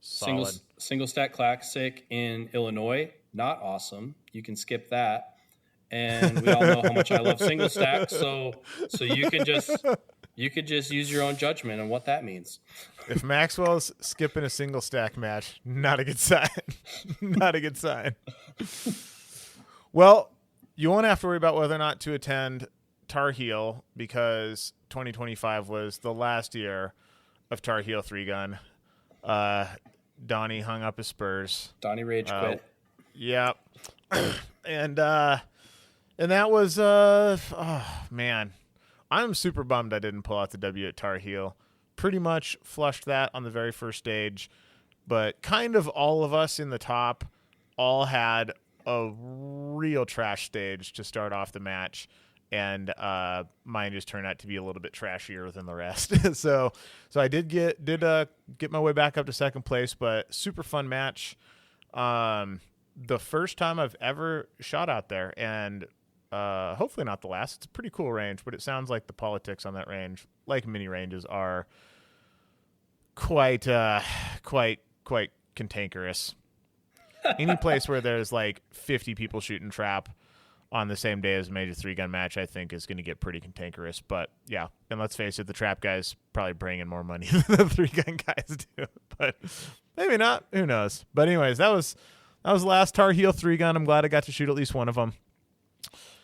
Solid. Single stack classic in Illinois, not awesome. You can skip that. And we all know how much I love single stack, so you could just use your own judgment on what that means. If Maxwell's skipping a single stack match, not a good sign. Not a good sign. Well, you won't have to worry about whether or not to attend Tar Heel because 2025 was the last year of Tar Heel 3-gun. Donnie hung up his spurs. Donnie Rage quit. Yep. And that was oh man. I'm super bummed I didn't pull out the W at Tar Heel. Pretty much flushed that on the very first stage, but kind of all of us in the top all had a real trash stage to start off the match. And mine just turned out to be a little bit trashier than the rest. so I did get my way back up to second place, but super fun match. The first time I've ever shot out there, and hopefully not the last. It's a pretty cool range, but it sounds like the politics on that range, like mini ranges, are quite cantankerous. Any place where there's like 50 people shooting trap on the same day as a major 3-gun match, I think is going to get pretty cantankerous. But yeah, and let's face it, the trap guys probably bring in more money than the 3-gun guys do. But maybe not. Who knows? But anyways, that was last Tar Heel 3-gun. I'm glad I got to shoot at least one of them.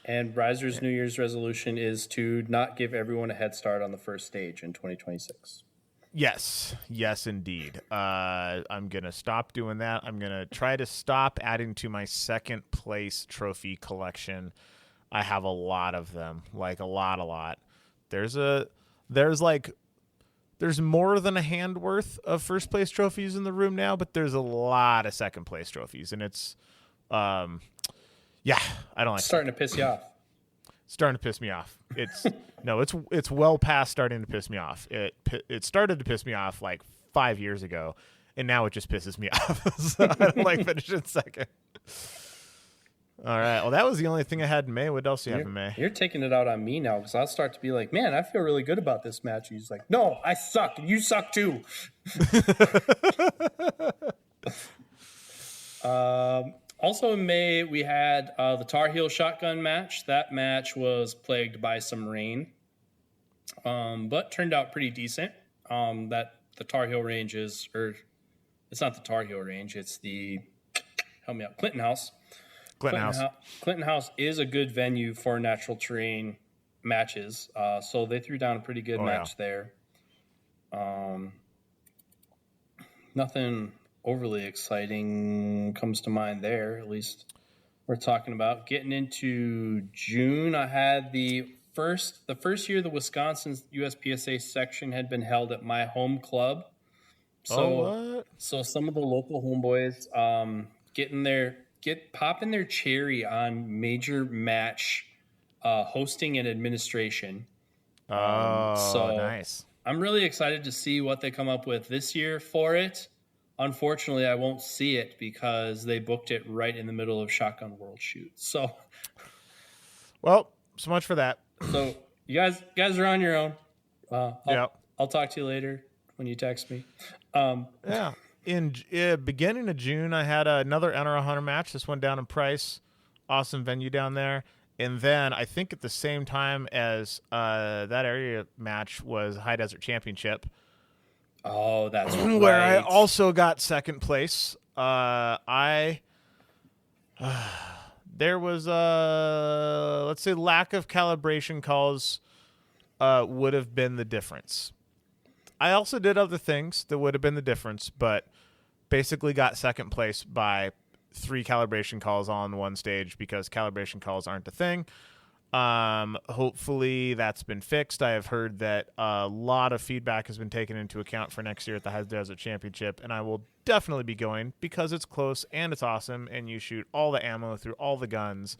And Riser's New Year's resolution is to not give everyone a head start on the first stage in 2026. Yes, indeed. I'm going to stop doing that. I'm going to try to stop adding to my second place trophy collection. I have a lot of them, like a lot. There's more than a hand worth of first place trophies in the room now, but there's a lot of second place trophies, and it's, yeah, I don't like Starting to piss you off. Starting to piss me off. It's no, it's well past starting to piss me off. It started to piss me off like 5 years ago, and now it just pisses me off. So I don't like finishing second. All right. Well, that was the only thing I had in May. What else do you have in May? You're taking it out on me now because I'll start to be like, man, I feel really good about this match. He's like, no, I suck. And you suck too. Also in May, we had the Tar Heel shotgun match. That match was plagued by some rain, but turned out pretty decent. That the Tar Heel range is, or it's not the Tar Heel range. It's the, help me out, Clinton House. Clinton House is a good venue for natural terrain matches. So they threw down a pretty good match there. Nothing overly exciting comes to mind there, at least we're talking about. Getting into June, I had the first year the Wisconsin USPSA section had been held at my home club. So some of the local homeboys popping their cherry on major match hosting and administration. Nice. I'm really excited to see what they come up with this year for it. Unfortunately, I won't see it because they booked it right in the middle of Shotgun World Shoot. So, well, so much for that. So you guys are on your own. I'll talk to you later when you text me. Yeah. In beginning of June, I had another NRL Hunter match. This one down in Price. Awesome venue down there. And then I think at the same time as that area match was High Desert Championship. Oh, that's right. Where I also got second place. There was let's say lack of calibration calls would have been the difference. I also did other things that would have been the difference, but basically got second place by 3 calibration calls on one stage because calibration calls aren't a thing. Hopefully that's been fixed. I have heard that a lot of feedback has been taken into account for next year at the High Desert Championship, and I will definitely be going because it's close and it's awesome, and you shoot all the ammo through all the guns,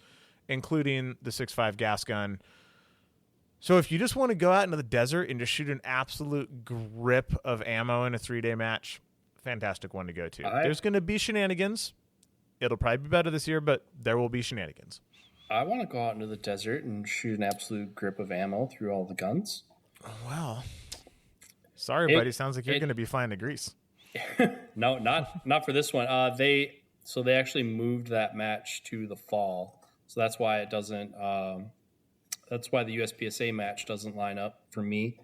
including the 6.5 gas gun. So if you just want to go out into the desert and just shoot an absolute grip of ammo in a 3-day match, fantastic one to go to. There's going to be shenanigans. It'll probably be better this year, but there will be shenanigans. I want to go out into the desert and shoot an absolute grip of ammo through all the guns. Oh, well, sorry, buddy. Sounds like you're going to be flying to Greece. No, not for this one. They actually moved that match to the fall, so that's why it doesn't. That's why the USPSA match doesn't line up for me.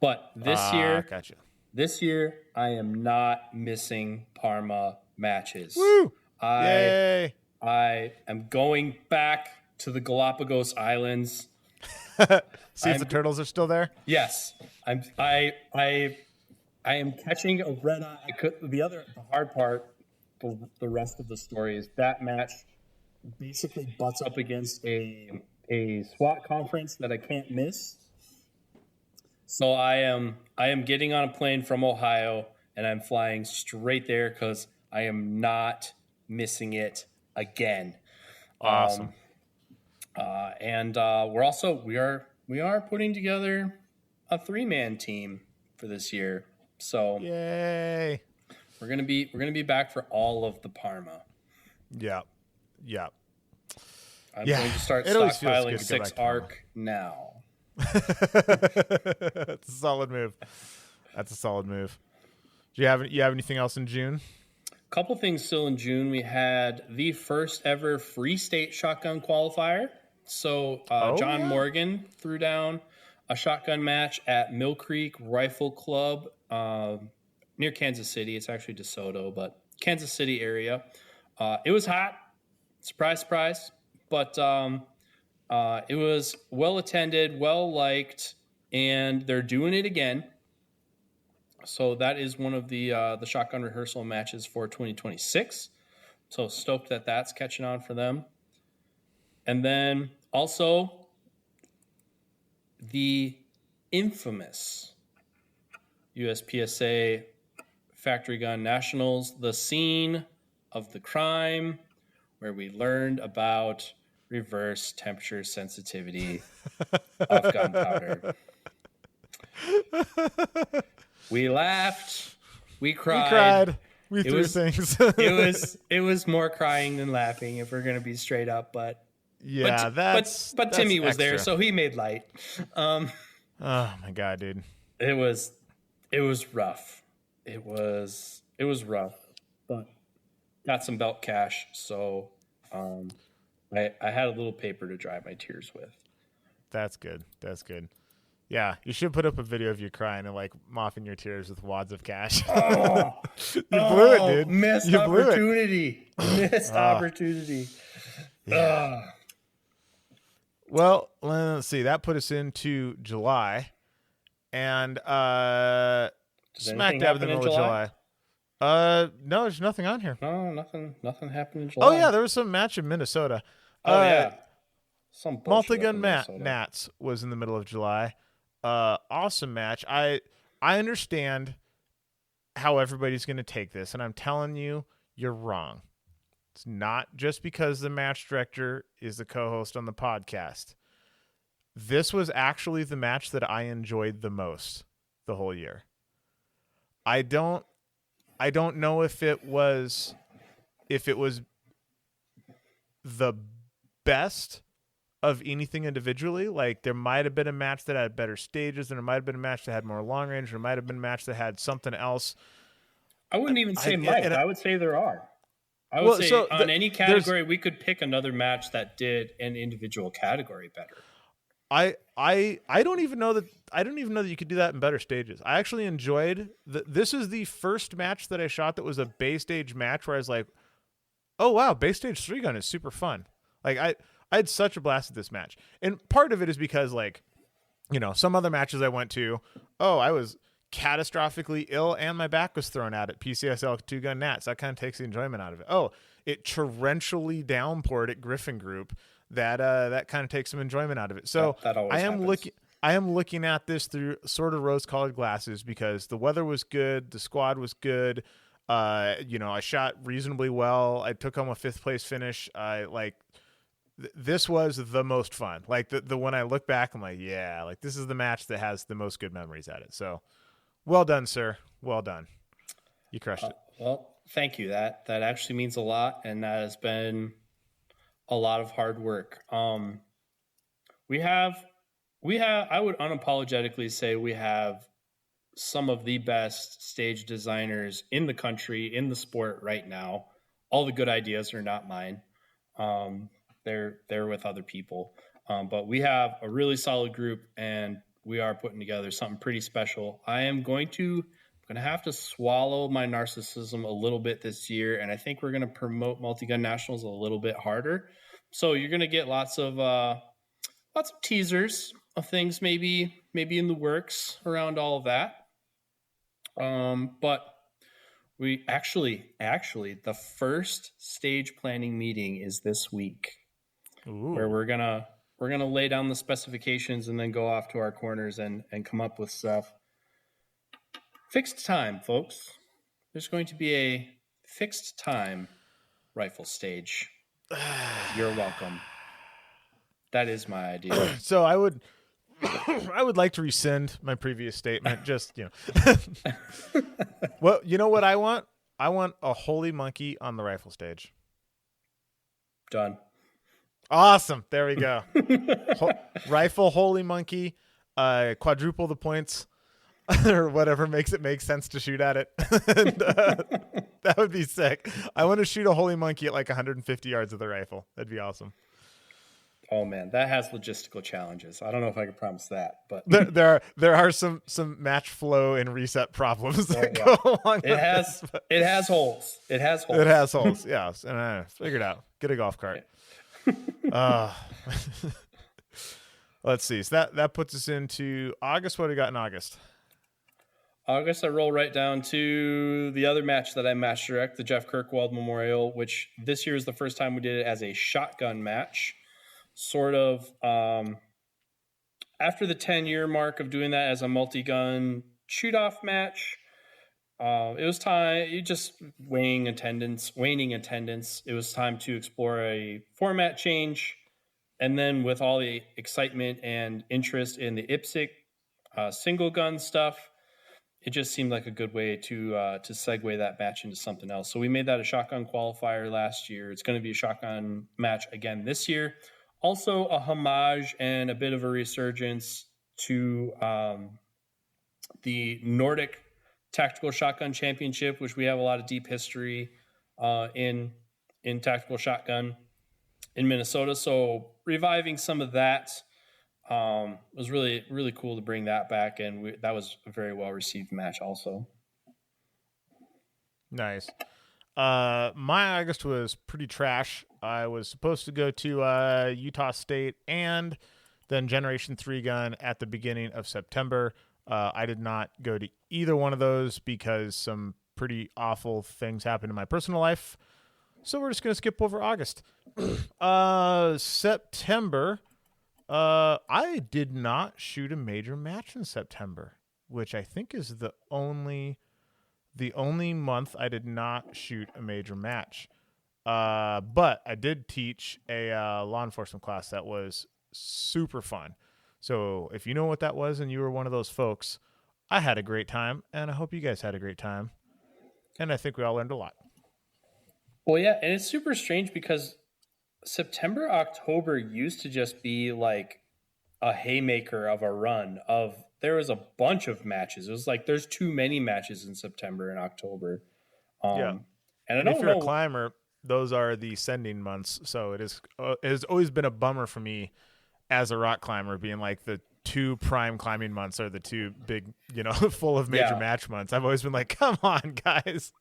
But this year, I am not missing Parma matches. Woo! Yay! I am going back to the Galapagos Islands. See if the turtles are still there. Yes, I am catching a red eye. The hard part, the rest of the story is that match basically butts up against a SWAT conference that I can't miss. So I am getting on a plane from Ohio and I'm flying straight there because I am not missing it again. Awesome. And we are putting together a 3-man team for this year. So yay! We're gonna be back for all of the Parma. Yeah. I'm going to start stockpiling 6 ARC now. That's a solid move. Do you have anything else in June? Couple things still in June. We had the first ever Free State shotgun qualifier. So John Morgan threw down a shotgun match at Mill Creek Rifle Club near Kansas City. It's actually DeSoto, but Kansas City area. It was hot. Surprise, surprise. But it was well attended, well liked, and they're doing it again. So that is one of the shotgun rehearsal matches for 2026. So stoked that that's catching on for them. And then Also, the infamous USPSA Factory Gun Nationals, the scene of the crime where we learned about reverse temperature sensitivity of gunpowder. We laughed, we We cried. cried. We It threw was- things. It was more crying than laughing, if we're gonna be straight up. But yeah, that's but Timmy was there, extra. so he made light. Oh my god, dude. It was rough. It was rough, but got some belt cash, so I had a little paper to dry my tears with. That's good. That's good. Yeah, you should put up a video of you crying and like mopping your tears with wads of cash. You blew it, dude. Missed You blew it. opportunity. Missed opportunity. Well, let's see. That put us into July, and smack anything dab in the happen in middle of July. No, there's nothing on here. No, nothing happened in July. Oh yeah, there was some match in Minnesota. Oh yeah. Some bullshit Multi-gun up in Minnesota. Nats was in the middle of July. Awesome match. I understand how everybody's going to take this, and I'm telling you, you're wrong. It's not just because the match director is the co-host on the podcast. This was actually the match that I enjoyed the most the whole year. I don't know if it was the best of anything individually. Like, there might have been a match that had better stages, and there might have been a match that had more long range, or there might have been a match that had something else. I wouldn't even say I would say there are. I Well, would say so on any category we could pick another match that did an individual category better. I don't even know that you could do that in better stages. I actually enjoyed this is the first match that I shot that was a Bay Stage match where I was like, oh wow, Bay Stage 3 gun is super fun. Like I had such a blast at this match. And part of it is because, like, you know, some other matches I went to, I was catastrophically ill and my back was thrown out at PCSL 2-gun Nats. That kind of takes the enjoyment out of it. It torrentially downpoured at Griffin Group. That kind of takes some enjoyment out of it. So that always happens. I am looking at this through sort of rose-colored glasses because the weather was good, the squad was good. I shot reasonably well. I took home a 5th place finish. This was the most fun. Like the when I look back, I'm like, yeah, like this is the match that has the most good memories at it. So, well done, sir. Well done. You crushed it. Well, thank you. That actually means a lot, and that has been a lot of hard work. We have. I would unapologetically say we have some of the best stage designers in the country, in the sport right now. All the good ideas are not mine. They're with other people. But we have a really solid group, and we are putting together something pretty special. I'm going to have to swallow my narcissism a little bit this year, and I think we're going to promote Multi-Gun Nationals a little bit harder. So you're going to get lots of teasers of things maybe in the works around all of that. But we actually the first stage planning meeting is this week. Ooh. Where we're gonna lay down the specifications and then go off to our corners and come up with stuff. Fixed time, folks. There's going to be a fixed time rifle stage. You're welcome. That is my idea. So I would like to rescind my previous statement. Just, you know. Well, you know what I want? I want a holy monkey on the rifle stage. Done. Awesome. There we go. Rifle holy monkey, quadruple the points or whatever makes it make sense to shoot at it. And, that would be sick. I want to shoot a holy monkey at like 150 yards of the rifle. That'd be awesome. Oh man, that has logistical challenges. I don't know if I can promise that, but there are some match flow and reset problems that go along. It has holes. It has holes. It has holes. Yes, and figure it out. Get a golf cart. Let's see. So that puts us into August. What do we got in August? August, I roll right down to the other match that I match direct, the Jeff Kirkwald Memorial, which this year is the first time we did it as a shotgun match. sort of after the 10-year mark of doing that as a multi-gun shoot-off match, it was time. You just waning attendance. It was time to explore a format change, and then with all the excitement and interest in the IPSC single gun stuff, it just seemed like a good way to segue that match into something else. So we made that a shotgun qualifier last year. It's going to be a shotgun match again this year. Also a homage and a bit of a resurgence to the Nordic Tactical Shotgun Championship, which we have a lot of deep history in tactical shotgun in Minnesota. So reviving some of that was really, really cool to bring that back. And that was a very well received match also. Nice. My August was pretty trash. I was supposed to go to Utah State and then Generation 3 Gun at the beginning of September. I did not go to either one of those because some pretty awful things happened in my personal life. So we're just going to skip over August. September, I did not shoot a major match in September, which I think is the only month I did not shoot a major match. But I did teach a law enforcement class that was super fun. So if you know what that was and you were one of those folks, I had a great time, and I hope you guys had a great time. And I think we all learned a lot. Well, yeah, and it's super strange because September, October used to just be like a haymaker of a run of there was a bunch of matches. It was like there's too many matches in September and October. Yeah. And I if don't you're know. a climber, those are the sending months. So it has always been a bummer for me as a rock climber, being like the two prime climbing months are the two big, full of major match months. I've always been like, come on, guys.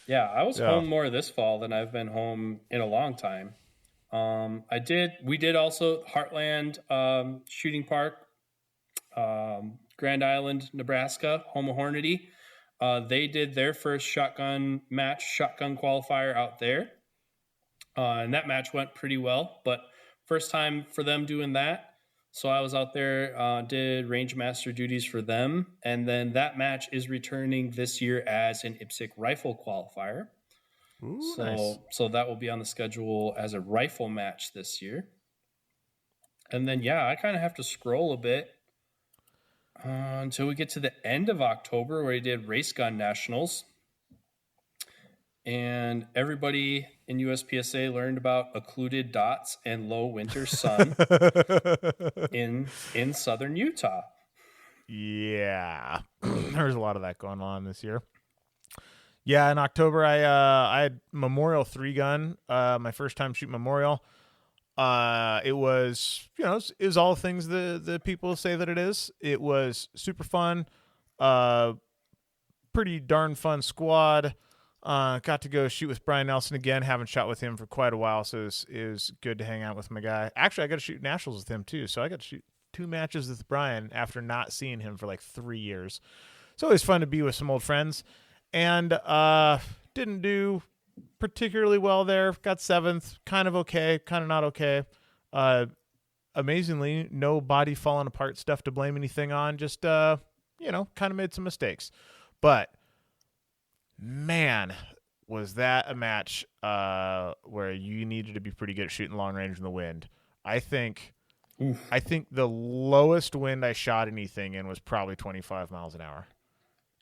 Yeah, I was home more this fall than I've been home in a long time. We did also Heartland Shooting Park, Grand Island, Nebraska, home of Hornady. They did their first shotgun qualifier out there. And that match went pretty well, but first time for them doing that. So I was out there, did range master duties for them. And then that match is returning this year as an IPSC rifle qualifier. Ooh, nice. So that will be on the schedule as a rifle match this year. And then, I kind of have to scroll a bit until we get to the end of October where he did Race Gun Nationals. And everybody in USPSA learned about occluded dots and low winter sun in southern Utah. Yeah, there's a lot of that going on this year. Yeah, in October I had Memorial 3 Gun, my first time shooting Memorial. It was it was all things the people say that it is. It was super fun, pretty darn fun squad. Got to go shoot with Brian Nelson again. Haven't shot with him for quite a while, so it was good to hang out with my guy. Actually, I got to shoot nationals with him too, so I got to shoot 2 matches with Brian after not seeing him for like 3 years. It's always fun to be with some old friends. And didn't do particularly well there. Got 7th, kind of okay, kind of not okay. Amazingly, no body falling apart stuff to blame anything on. Just kind of made some mistakes. But man, was that a match where you needed to be pretty good at shooting long range in the wind. I think the lowest wind I shot anything in was probably 25 miles an hour.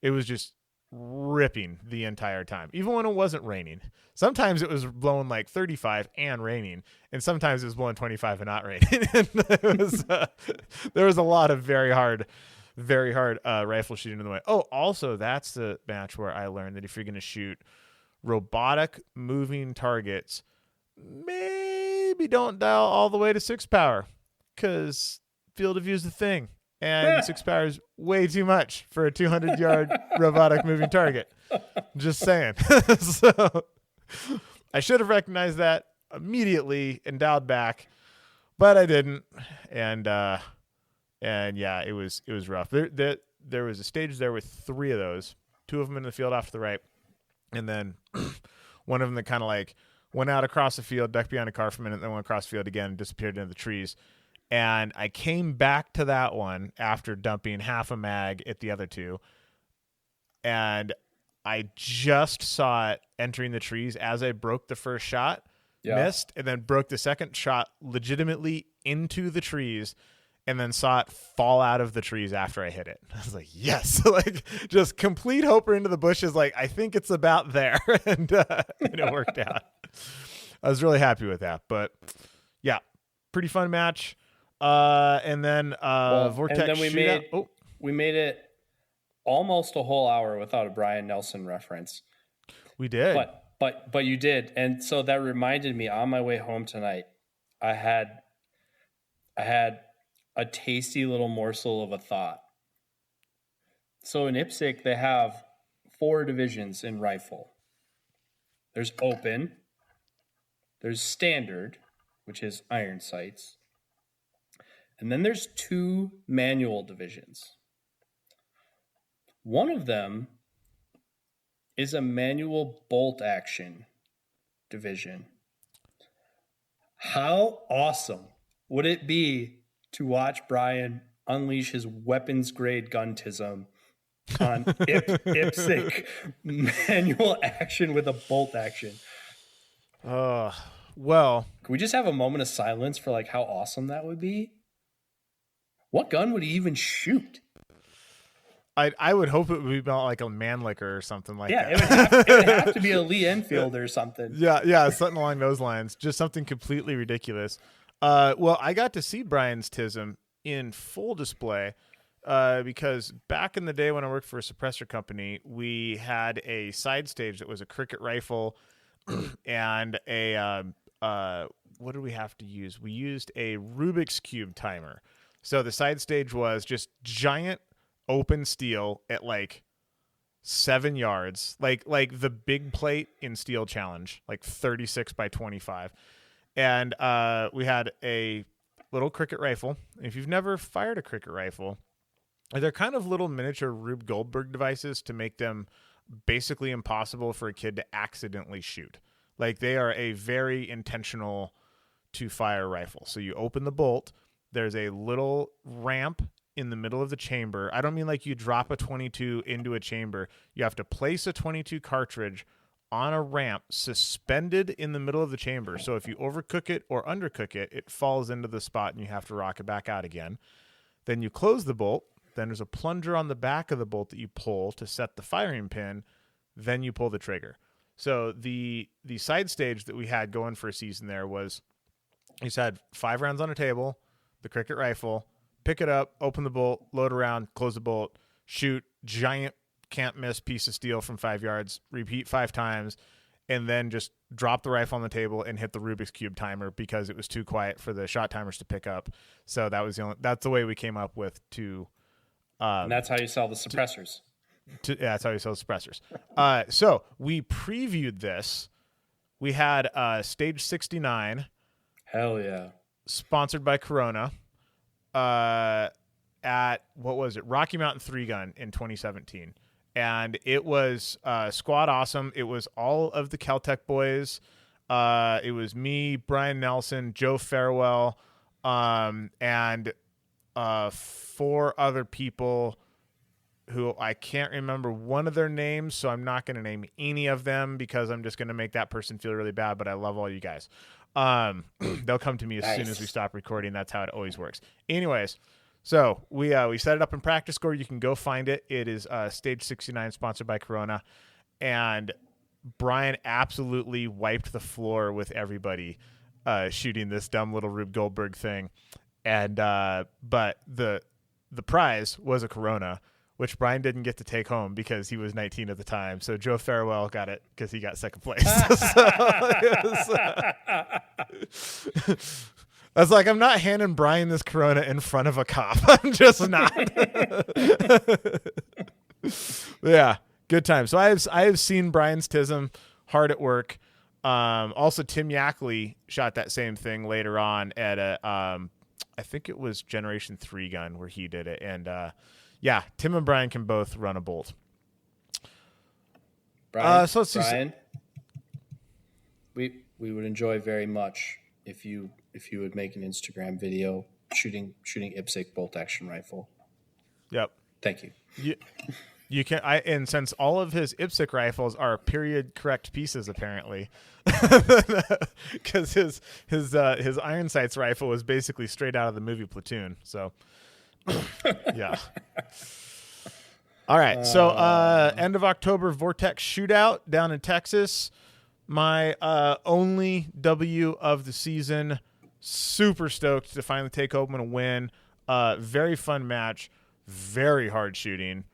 It was just ripping the entire time, even when it wasn't raining. Sometimes it was blowing like 35 and raining, and sometimes it was blowing 25 and not raining. And there was a lot of very hard rifle shooting in the way. Oh, also, that's the match where I learned that if you're going to shoot robotic moving targets, maybe don't dial all the way to 6 power, because field of view is the thing. And 6 power is way too much for a 200-yard robotic moving target. Just saying. So I should have recognized that immediately and dialed back, but I didn't. And yeah, it was rough. There was a stage there with 3 of those, 2 of them in the field off to the right, and then one of them that kind of like went out across the field, ducked behind a car for a minute, then went across the field again and disappeared into the trees. And I came back to that one after dumping half a mag at the other two. And I just saw it entering the trees as I broke the first shot, missed, and then broke the second shot legitimately into the trees, and then saw it fall out of the trees after I hit it. I was like, yes, like just complete hoper into the bushes. Like, I think it's about there. and it worked out. I was really happy with that, but yeah, pretty fun match. And then Vortex and then shootout. We made it almost a whole hour without a Brian Nelson reference. We did. But you did. And so that reminded me, on my way home tonight, I had a tasty little morsel of a thought. So in IPSC, they have 4 divisions in rifle. There's open, there's standard, which is iron sights, and then there's 2 manual divisions. One of them is a manual bolt action division. How awesome would it be to watch Brian unleash his weapons grade guntism on IPSC manual action with a bolt action? Well, can we just have a moment of silence for like how awesome that would be? What gun would he even shoot? I would hope it would be about like a Mannlicher or something like that. It would have to be a Lee Enfield or something. Yeah, something along those lines. Just something completely ridiculous. Well, I got to see Brian's TISM in full display because back in the day when I worked for a suppressor company, we had a side stage that was a cricket rifle and a what did we have to use? We used a Rubik's Cube timer. So the side stage was just giant open steel at like 7 yards, like the big plate in Steel Challenge, like 36 by 25. And we had a little cricket rifle. If you've never fired a cricket rifle, they're kind of little miniature Rube Goldberg devices to make them basically impossible for a kid to accidentally shoot. Like, they are a very intentional to fire rifle. So you open the bolt, there's a little ramp in the middle of the chamber. I don't mean like you drop a 22 into a chamber. You have to place a 22 cartridge on a ramp suspended in the middle of the chamber. So if you overcook it or undercook it, it falls into the spot and you have to rock it back out again. Then you close the bolt. Then there's a plunger on the back of the bolt that you pull to set the firing pin. Then you pull the trigger. So the side stage that we had going for a season there was, you had 5 rounds on a table, the cricket rifle, pick it up, open the bolt, load around, close the bolt, shoot, giant can't miss piece of steel from 5 yards, repeat 5 times, and then just drop the rifle on the table and hit the Rubik's Cube timer because it was too quiet for the shot timers to pick up. So that's the way we came up with to. And that's how you sell the suppressors. That's how you sell the suppressors. So we previewed this. We had Stage 69. Hell yeah. Sponsored by Corona. At what was it? Rocky Mountain 3 Gun in 2017. And it was squad awesome. It was all of the Kel-Tec boys. It was me, Brian Nelson, Joe Farewell, and 4 other people who I can't remember one of their names, so I'm not going to name any of them because I'm just going to make that person feel really bad, but I love all you guys. They'll come to me as soon as we stop recording. That's how it always works. Anyways, so we set it up in Practice Score. You can go find it. It is Stage 69, sponsored by Corona. And Brian absolutely wiped the floor with everybody shooting this dumb little Rube Goldberg thing. And but the prize was a Corona, which Brian didn't get to take home because he was 19 at the time. So Joe Farewell got it because he got second place. I was like, I'm not handing Brian this Corona in front of a cop. I'm just not. Yeah, good time. So I have seen Brian's TISM hard at work. Also, Tim Yackley shot that same thing later on at a, I think it was Generation 3 gun where he did it. And yeah, Tim and Brian can both run a bolt. Brian, so let's see. Brian, we we would enjoy very much if you would make an Instagram video shooting IPSC bolt action rifle. Yep. Thank you. You can and since all of his IPSC rifles are period correct pieces apparently, because his iron sights rifle was basically straight out of the movie Platoon. So yeah. All right. So end of October, Vortex Shootout down in Texas. My only W of the season. Super stoked to finally take home a win. Very fun match. Very hard shooting.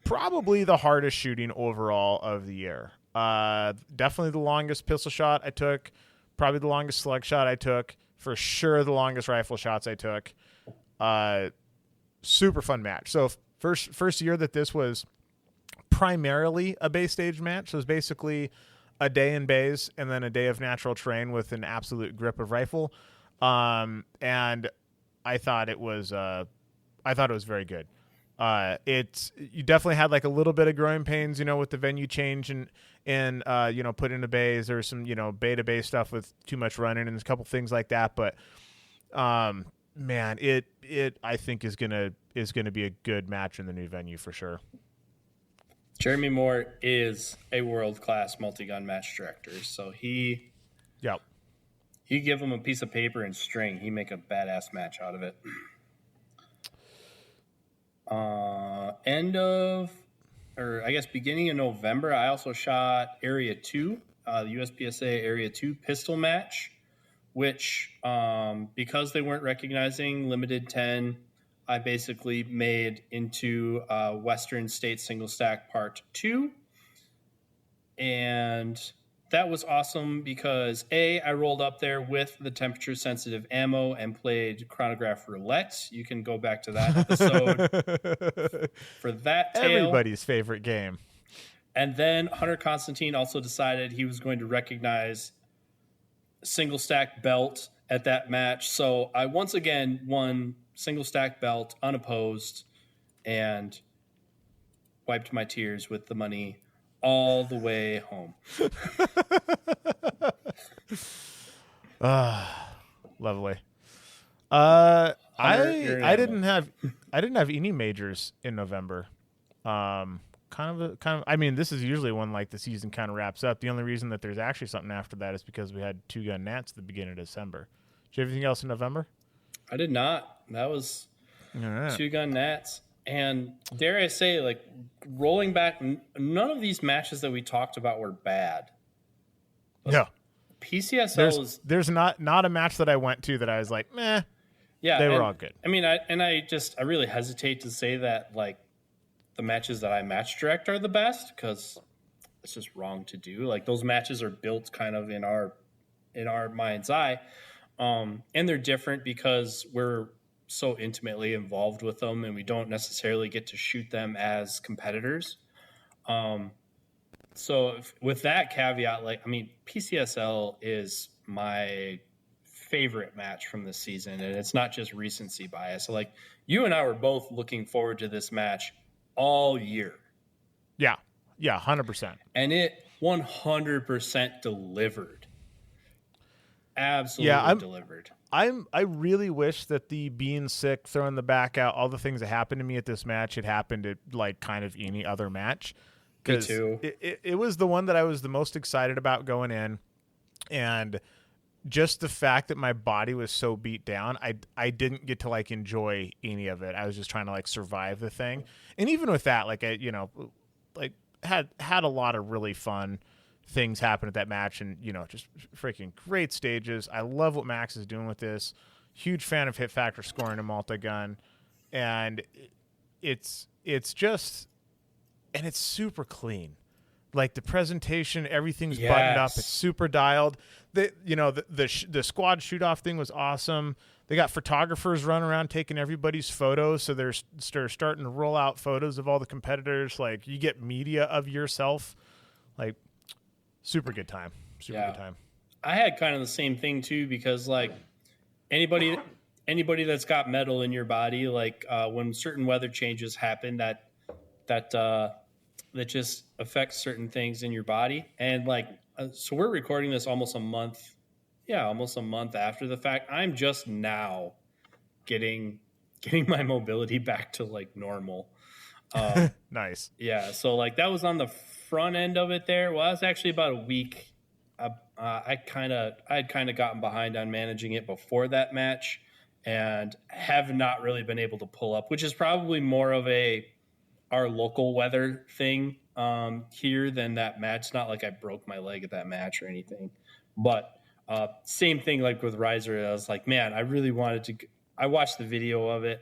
Probably the hardest shooting overall of the year. Definitely the longest pistol shot I took. Probably the longest slug shot I took. For sure the longest rifle shots I took. Super fun match. So first year that this was primarily a base stage match. So it was basically a day in bays and then a day of natural terrain with an absolute grip of rifle. And I thought it was very good. You definitely had like a little bit of growing pains, with the venue change and put into bays. There was some, bay to bay stuff with too much running and a couple things like that. But, man, it I think is going to be a good match in the new venue for sure. Jeremy Moore is a world-class multi-gun match director. So you give him a piece of paper and string, he make a badass match out of it. Beginning of November, I also shot Area 2, the USPSA Area 2 pistol match, which, because they weren't recognizing Limited 10, I basically made into Western State Single Stack Part 2. And that was awesome because, I rolled up there with the temperature-sensitive ammo and played Chronograph Roulette. You can go back to that episode for that tale. Everybody's favorite game. And then Hunter Constantine also decided he was going to recognize single stack belt at that match. So I once again won single stack belt unopposed and wiped my tears with the money all the way home. Lovely. I didn't have any majors in November. I mean, this is usually when like the season kind of wraps up. The only reason that there's actually something after that is because we had 2 gun Nats at the beginning of December. Did you have anything else in November? I did not. That was all right. 2 gun Nats. And dare I say, like, rolling back, none of these matches that we talked about were bad. Yeah. PCSL there's not a match that I went to that I was like, meh. Yeah, they were all good. I mean, I really hesitate to say that like the matches that I match direct are the best because it's just wrong to do. Like those matches are built kind of in our mind's eye, and they're different because we're so intimately involved with them, and we don't necessarily get to shoot them as competitors. So with that caveat, like, I mean, PCSL is my favorite match from this season, and it's not just recency bias. So, like, you and I were both looking forward to this match all year. Yeah, 100%. And it 100% delivered. Absolutely delivered. I really wish that the being sick, throwing the back out, all the things that happened to me at this match had happened at like kind of any other match. Me too. It was the one that I was the most excited about going in, and just the fact that my body was so beat down, I didn't get to like enjoy any of it. I was just trying to like survive the thing, and even with that, like had a lot of really fun things happen at that match, and just freaking great stages. I love what Max is doing with this. Huge fan of Hit Factor scoring a multi-gun, and it's just. And it's super clean. Like the presentation, everything's buttoned up. It's super dialed. The squad shoot-off thing was awesome. They got photographers running around taking everybody's photos. So they're starting to roll out photos of all the competitors. Like you get media of yourself. Like super good time. Good time. I had kind of the same thing too, because like anybody that's got metal in your body, like when certain weather changes happen, that that just affects certain things in your body. And like, so we're recording this almost a month after the fact. I'm just now getting my mobility back to like normal. Nice. Yeah, so like that was on the front end of it there. Well, it's actually about a week. I'd kind of gotten behind on managing it before that match, and have not really been able to pull up, which is probably more of our local weather thing here than that match. It's not like I broke my leg at that match or anything, but same thing like with Riser. I was like, man, I really wanted to. I watched the video of it,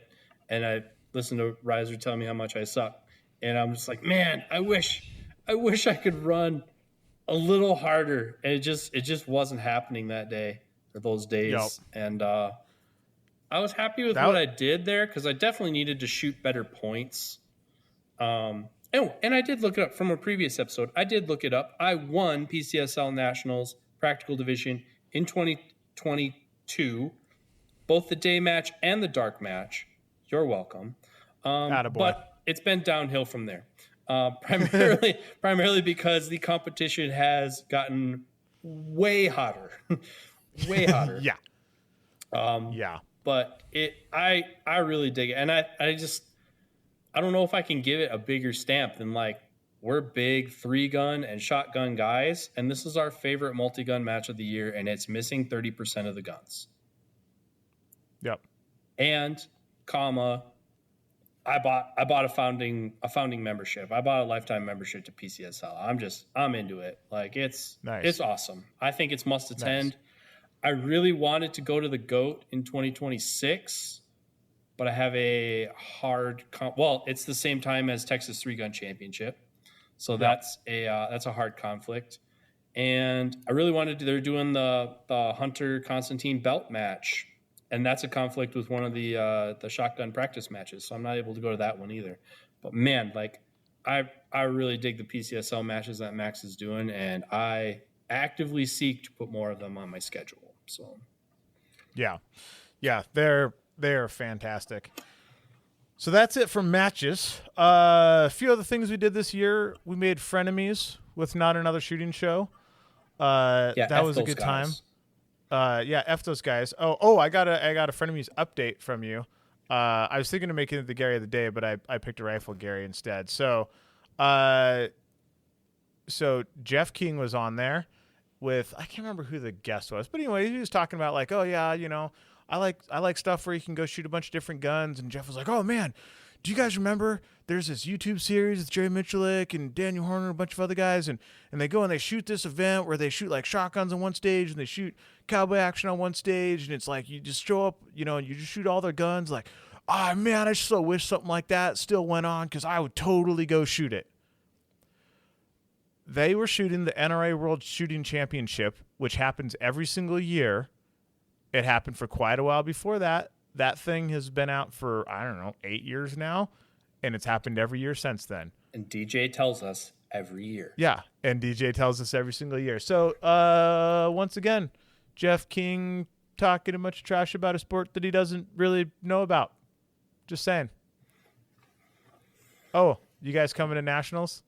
and I listened to Riser tell me how much I suck. And I'm just like, man, I wish I could run a little harder. And it just wasn't happening that day or those days. Yep. And I was happy with what I did there because I definitely needed to shoot better points. And I did look it up from a previous episode. I did look it up. I won PCSL Nationals Practical Division in 2022, both the day match and the dark match. You're welcome. But it's been downhill from there, primarily because the competition has gotten way hotter, way hotter. Yeah. But I really dig it, and I don't know if I can give it a bigger stamp than like we're big 3-gun and shotgun guys, and this is our favorite multi-gun match of the year, and it's missing 30% of the guns. Yep. And I bought a founding membership. I bought a lifetime membership to PCSL. I'm into it. Like it's awesome. I think it's must attend. Nice. I really wanted to go to the GOAT in 2026, but I have a hard it's the same time as Texas 3-Gun Championship. So that's a hard conflict. And I really wanted to, they're doing the Hunter Constantine belt match. And that's a conflict with one of the shotgun practice matches. So I'm not able to go to that one either. But man, like I really dig the PCSL matches that Max is doing, and I actively seek to put more of them on my schedule. So yeah, they're fantastic. So that's it for matches. A few other things we did this year. We made frenemies with Not Another Shooting Show. That was a good time. F those guys. Oh, I got a frenemies update from you. I was thinking of making it the Gary of the day, but I picked a rifle Gary instead. So Jeff King was on there with, I can't remember who the guest was, but anyway, he was talking about like, oh yeah, you know, I like stuff where you can go shoot a bunch of different guns. And Jeff was like, oh man, do you guys remember there's this YouTube series with Jerry Michalik and Daniel Horner and a bunch of other guys, and they go and they shoot this event where they shoot like shotguns on one stage and they shoot cowboy action on one stage, and it's like you just show up, you know, and you just shoot all their guns. Like, oh man, I so wish something like that still went on because I would totally go shoot it. They were shooting the NRA World Shooting Championship, which happens every single year. It happened for quite a while before that. That thing has been out for, I don't know, 8 years now, and it's happened every year since then. And DJ tells us every year. Yeah, and DJ tells us every single year. So, once again, Jeff King talking a bunch of trash about a sport that he doesn't really know about. Just saying. Oh, you guys coming to Nationals?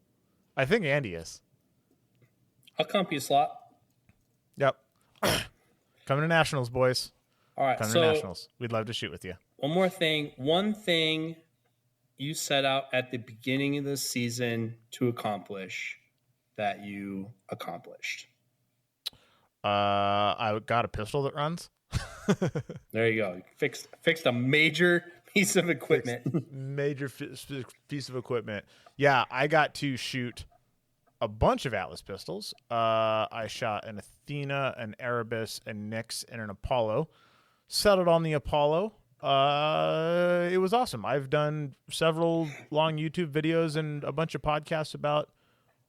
I think Andy is. I'll comp you a slot. Yep. Coming to Nationals, boys. All right, Coming to Nationals. We'd love to shoot with you. One thing you set out at the beginning of the season to accomplish that you accomplished. I got a pistol that runs. There you go. Fixed a major piece of equipment. Major piece of equipment. Yeah, I got to shoot a bunch of Atlas pistols. I shot an Athena, an Erebus, a Nyx, and an Apollo. Settled on the Apollo. It was awesome. I've done several long YouTube videos and a bunch of podcasts about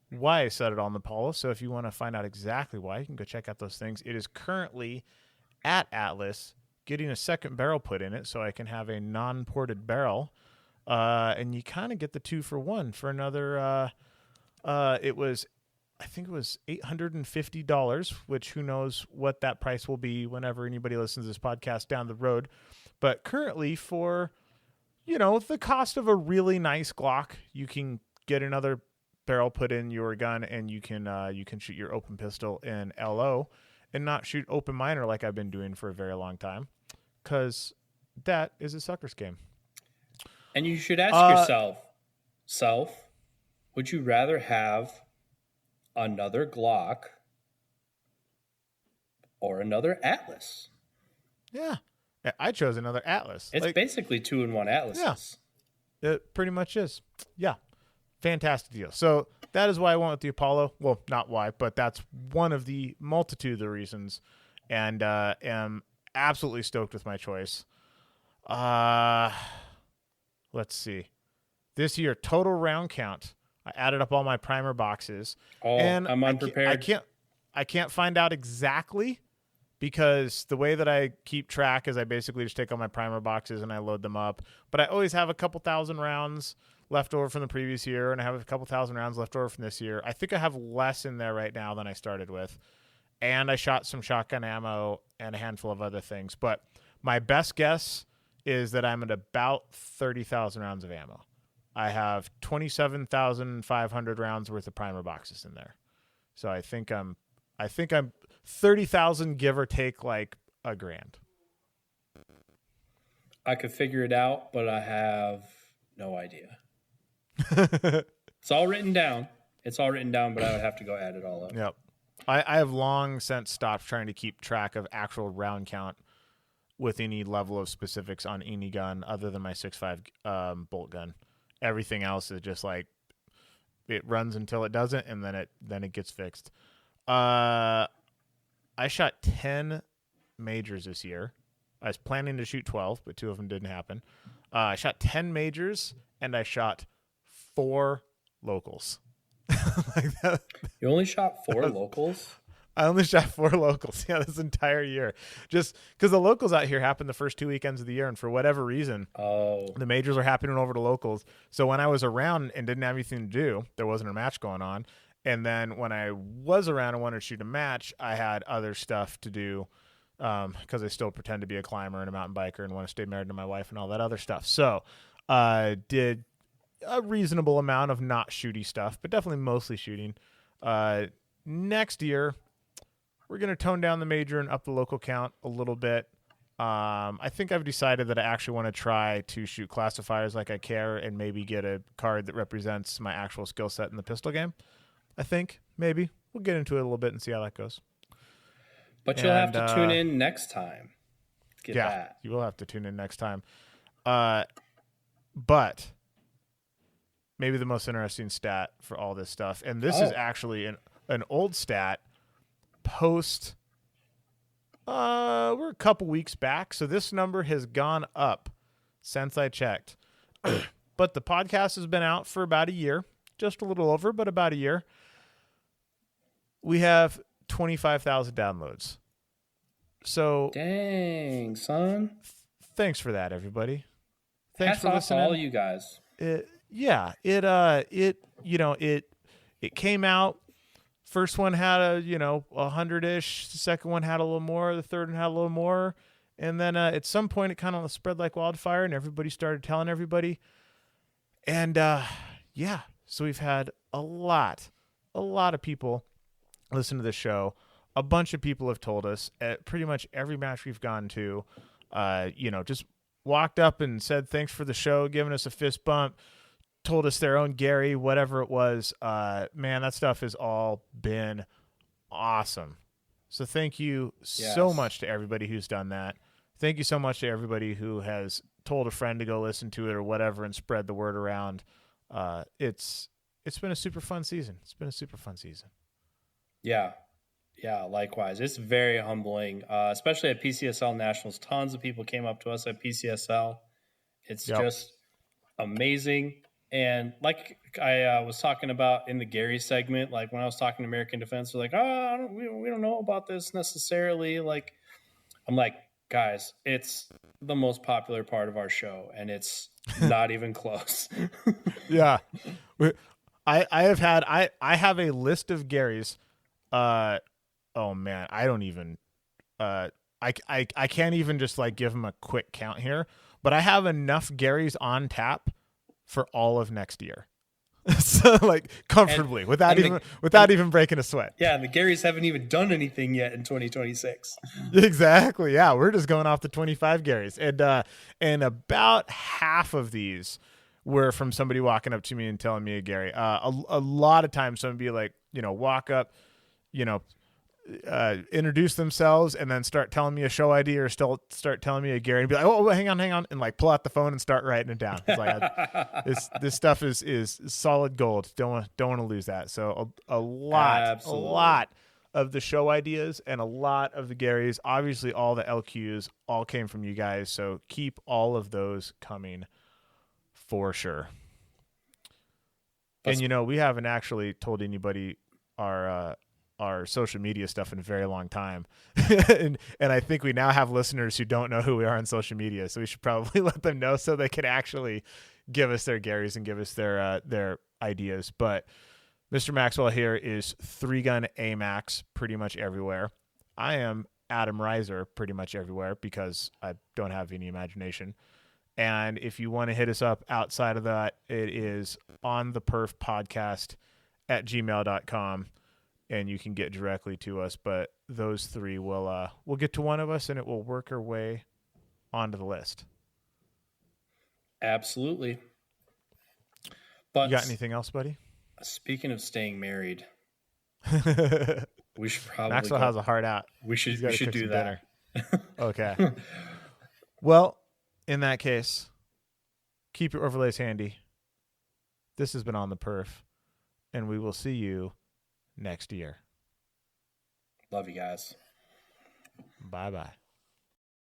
why I settled on the Apollo. So if you want to find out exactly why, you can go check out those things. It is currently at Atlas, getting a second barrel put in it so I can have a non-ported barrel. And you kind of get the 2-for-1 for another. I think it was $850, which who knows what that price will be whenever anybody listens to this podcast down the road. But currently for, you know, the cost of a really nice Glock, you can get another barrel put in your gun, and you can shoot your open pistol in LO and not shoot open minor like I've been doing for a very long time, because that is a sucker's game. And you should ask yourself, would you rather have another Glock or another Atlas? Yeah, I chose another Atlas. It's basically 2-in-1 Atlases. Yeah, it pretty much is. Yeah, fantastic deal. So that is why I went with the Apollo. Well, not why, but that's one of the multitude of the reasons, and am absolutely stoked with my choice. Let's see. This year, total round count. I added up all my primer boxes. Oh, and I'm unprepared. I can't find out exactly, because the way that I keep track is I basically just take all my primer boxes and I load them up. But I always have a couple thousand rounds left over from the previous year, and I have a couple thousand rounds left over from this year. I think I have less in there right now than I started with. And I shot some shotgun ammo and a handful of other things. But my best guess is that I'm at about 30,000 rounds of ammo. I have 27,500 rounds worth of primer boxes in there. So I think I'm 30,000, give or take like $1,000. I could figure it out, but I have no idea. It's all written down. But I would have to go add it all up. Yep. I have long since stopped trying to keep track of actual round count with any level of specifics on any gun other than my 6.5 bolt gun. Everything else is just like it runs until it doesn't, and then it gets fixed. I shot 10 majors this year. I was planning to shoot 12, but 2 of them didn't happen. I shot 10 majors, and I shot 4 locals. Like that. You only shot 4 locals? I only shot 4 locals, this entire year. Just because the locals out here happen the first 2 weekends of the year, and for whatever reason, the majors are happening over the locals. So when I was around and didn't have anything to do, there wasn't a match going on. And then when I was around and wanted to shoot a match, I had other stuff to do, because I still pretend to be a climber and a mountain biker and want to stay married to my wife and all that other stuff. So I did a reasonable amount of not shooty stuff, but definitely mostly shooting. Next year, we're going to tone down the major and up the local count a little bit. I think I've decided that I actually want to try to shoot classifiers like I care, and maybe get a card that represents my actual skill set in the pistol game. I think maybe we'll get into it a little bit and see how that goes. But you'll have to tune in next time. Get that. You will have to tune in next time. But maybe the most interesting stat for all this stuff, and this is actually an old stat post. We're a couple weeks back, so this number has gone up since I checked. But the podcast has been out for about a year, just a little over, but about a year. We have 25,000 downloads. So dang, son. Thanks for that, everybody. Thanks for listening. To all you guys. It came out. First one had 100-ish. The second one had a little more. The third one had a little more. And then at some point, it kind of spread like wildfire, and everybody started telling everybody. And so we've had a lot of people listen to this show. A bunch of people have told us at pretty much every match we've gone to, just walked up and said thanks for the show, giving us a fist bump, told us their own Gary, whatever it was. Man, that stuff has all been awesome. So thank you so much to everybody who's done that. Thank you so much to everybody who has told a friend to go listen to it or whatever and spread the word around. It's been a super fun season. Yeah, likewise. It's very humbling, especially at PCSL Nationals. Tons of people came up to us at PCSL. It's just amazing. And like I was talking about in the Gary segment, like when I was talking to American Defense, they're like, we don't know about this necessarily. Like, I'm like, guys, it's the most popular part of our show, and it's not even close. Yeah. I have a list of Garys. Oh man, I don't even, I can't even just like give them a quick count here, but I have enough Garys on tap for all of next year. So like comfortably without even breaking a sweat. Yeah, the Garys haven't even done anything yet in 2026. Exactly. Yeah, we're just going off the 25 Garys, and about half of these were from somebody walking up to me and telling me a Gary. A lot of times, somebody like walk up, introduce themselves and then start telling me a show idea or still start telling me a Gary and be like, oh, hang on, and like pull out the phone and start writing it down. It's like this stuff is solid gold. Don't want to lose that. So a lot of the show ideas and a lot of the Garys, obviously all the LQs all came from you guys. So keep all of those coming for sure. And we haven't actually told anybody our social media stuff in a very long time. and I think we now have listeners who don't know who we are on social media. So we should probably let them know so they can actually give us their Garys and give us their ideas. But Mr. Maxwell here is 3-Gun AMAX pretty much everywhere. I am Adam Reiser pretty much everywhere because I don't have any imagination. And if you want to hit us up outside of that, it is on the perf podcast at gmail.com. And you can get directly to us, but those three will get to one of us, and it will work our way onto the list. Absolutely. But you got anything else, buddy? Speaking of staying married, we should probably Maxwell has a heart out. We should do that. Okay. Well, in that case, keep your overlays handy. This has been On the Perf, and we will see you next year. Love you guys. Bye-bye.